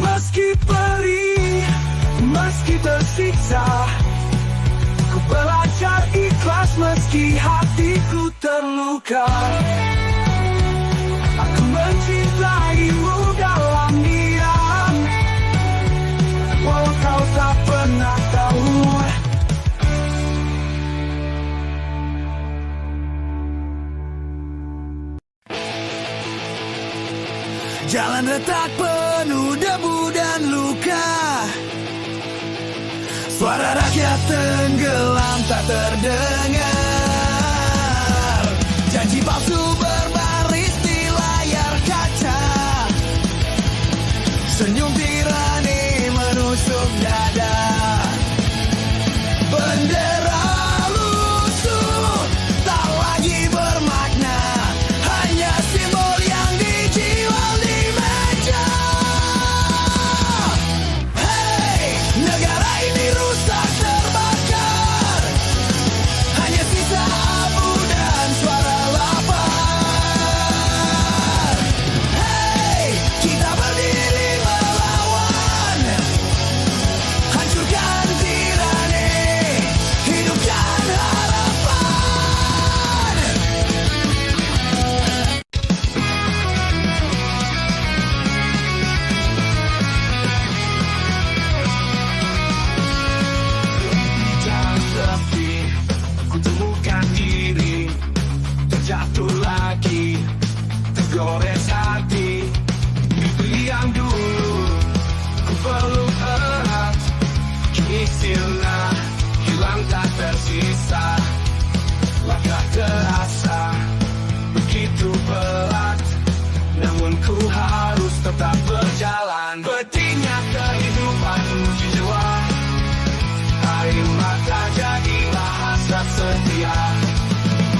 Meski perih, meski tersiksa, ku belajar ikhlas meski hatiku terluka. Aku mencintaimu dalam diam, walau kau tak pernah tahu. Jalan retak penuh debu dan luka, suara rakyat tenggelam tak terdengar. Janji palsu berbaris di layar kaca, senyum tirani menusuk dada. Bendera lusuh tak lagi bermakna, hanya simbol yang dijual di meja. Hei, negara ini rusak terbakar, hanya sisa abu dan suara lapar. Hei, kita berdiri melawan, hancurkan tirani, hidupkan harapan. Jangan sepi, ku temukan diri, terjatuh lagi, tergores hati. Mimpi yang dulu ku peluk erat, kini sirna, hilang tak tersisa. Langkah terasa begitu berat, namun ku harus tetap berjalan. Petinya kehidupan uji jiwa, air mata jadilah hasrat setia.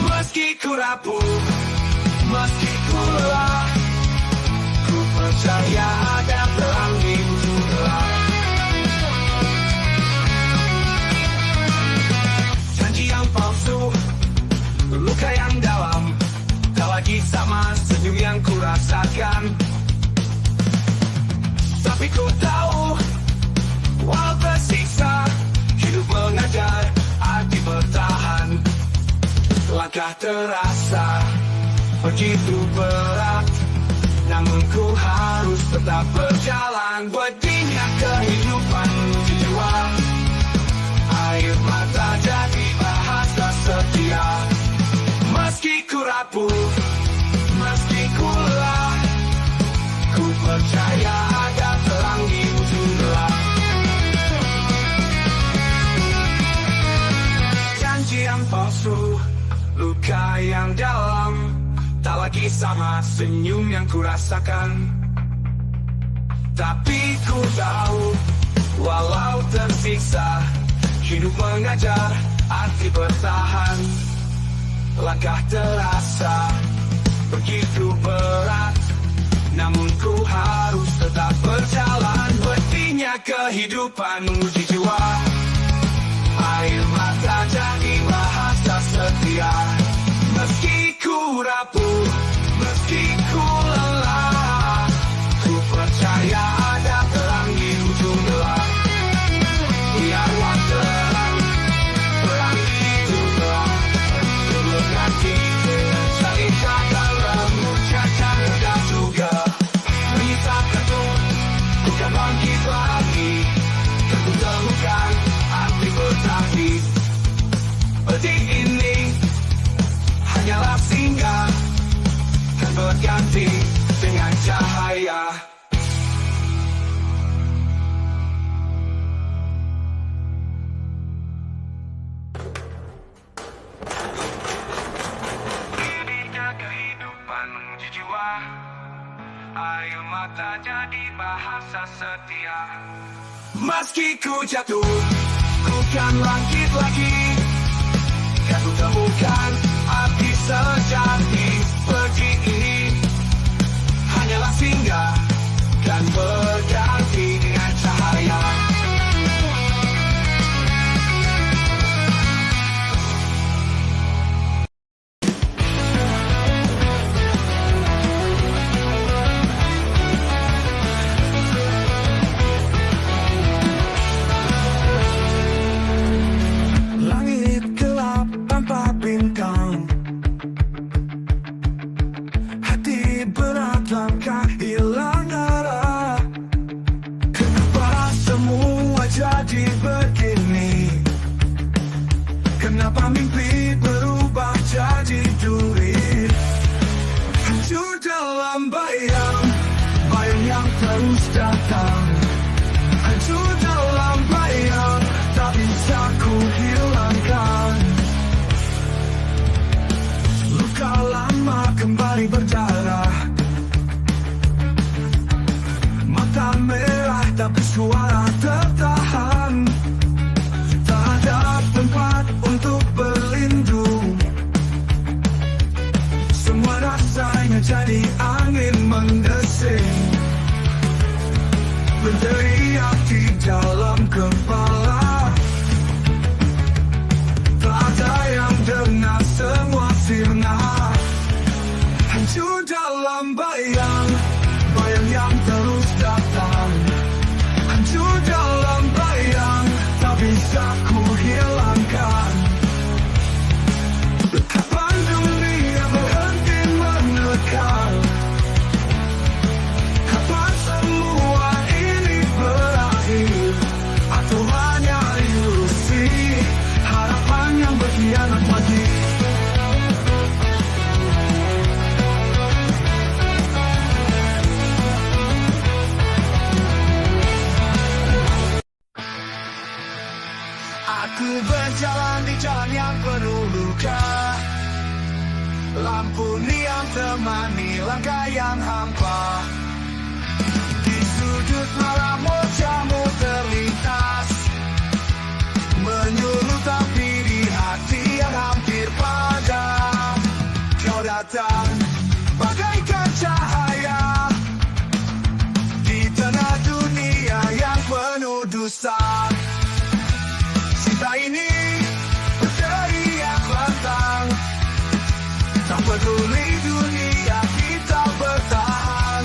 Meski ku rapuh, meski ku lelah, ku percaya ada terang di ujung gelap. Janji yang palsu, luka yang dalam, tak lagi sama senyum yang ku rasakan. Tapi ku tahu, walau tersiksa, hidup mengajar arti bertahan. Langkah terasa begitu berat, namun ku harus tetap berjalan. Bedinya kehidupan jiwa, air mata jadi bahasa setia. Meski ku rapuh, meski ku lelah, ku percaya ada terang di ujung gelap. Janji yang palsu, luka yang dalam, tak lagi sama senyum yang ku rasakan. Tapi ku tahu, walau tersiksa, hidup mengajar arti bertahan. Langkah terasa begitu berat, namun ku harus tetap berjalan. Bedinya kehidupan menguji jiwa, air mata jadi bahasa setia. Meski ku rapuh, meski ku lelah, ku percaya ada terang di ujung gelap. Biar waktu terang di ujung gelap, sebelum nanti saling kata remuk cacat mudah juga. Kita ketemu, bukan bangkit lagi, tentu temukan arti bertani. Peti ini hanyalah singgah, kan berganti dengan cahaya. Ininya kehidupan menguji jiwa, air mata jadi bahasa setia. Meski ku jatuh, ku kan bangkit lagi, kan ku temukan arti sejati. Pergi ini hanyalah singgah, dan berganti dengan cahaya. Langit gelap tanpa bintang, hati berat langkah hilang arah. Kenapa semua jadi begini? Kenapa mimpi berubah jadi duri? Hancur dalam bayang, bayang yang terus datang. Hancur dalam bayang, tak bisa ku hilangkan. Luka lama kembali berdarah, mata merah tapi suara tertahan. Tak ada tempat untuk berlindung, semua rasanya jadi angin mendesing. Berteriak di dalam kepala, tak ada yang dengar, semua sirna. Hancur dalam bayang, bayang yang terus datang. Hancur dalam bayang, tak bisa ku hilangkan. Kapan dunia berhenti menekan? Kapan semua ini berakhir? Atau hanya ilusi, harapan yang berkhianat mati? Aku berjalan di jalan yang penuh luka, lampu neon temani langkah yang hampa. Di sudut malam wajahmu terlintas, menyuruh tapi di hati yang hampir padam. Kau datang bagaikan cahaya di tengah dunia yang penuh dusta. Cinta ini berteriak lantang, tak peduli dunia kita bertahan.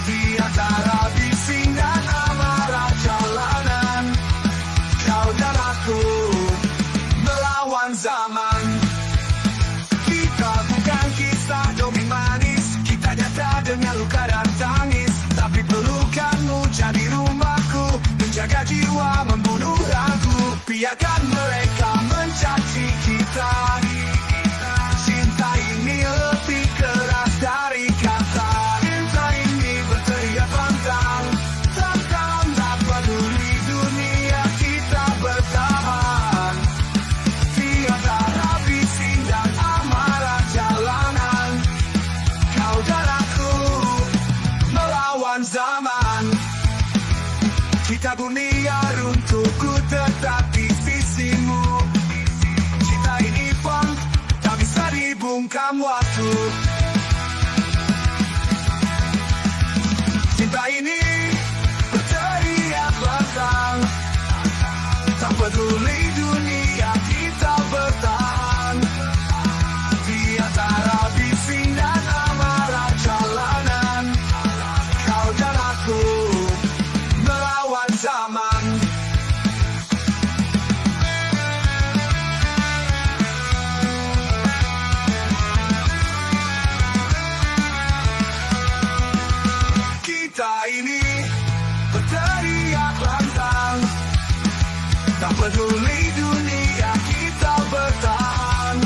Di antara bising dan amarah jalanan, kau dan aku melawan zaman. Jaga jiwa membunuh ragu, biarkan mereka mencaci kita. Cinta ini lebih keras dari kata. Cinta ini berteriak lantang, takkan tak peduli dunia kita bertahan. Tiada bising dan amarah jalanan, kau dan aku melawan zaman. Kita dunia runtuhku tetap di sisimu. Cinta ini pun tak bisa dibungkam waktu. Cinta ini berteriak lantang, tak peduli dunia kita bertahan. Di antara bising dan amarah jalanan, kau dan aku melawan zaman. Kita ini berteriak lantang, tak peduli dunia kita bertahan.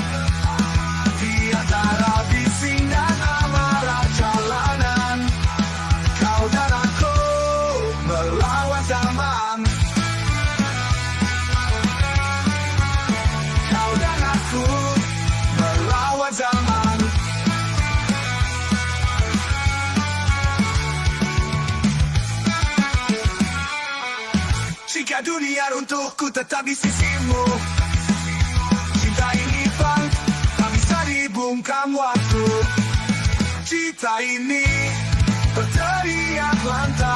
Di antara bising dan amarah jalanan, kau dan aku melawan zaman. Kau dan aku melawan zaman. Jika dunia runtuhku tetap di sisimu. Cinta ini pun tak bisa dibungkam waktu. Cinta ini berteriak lantang,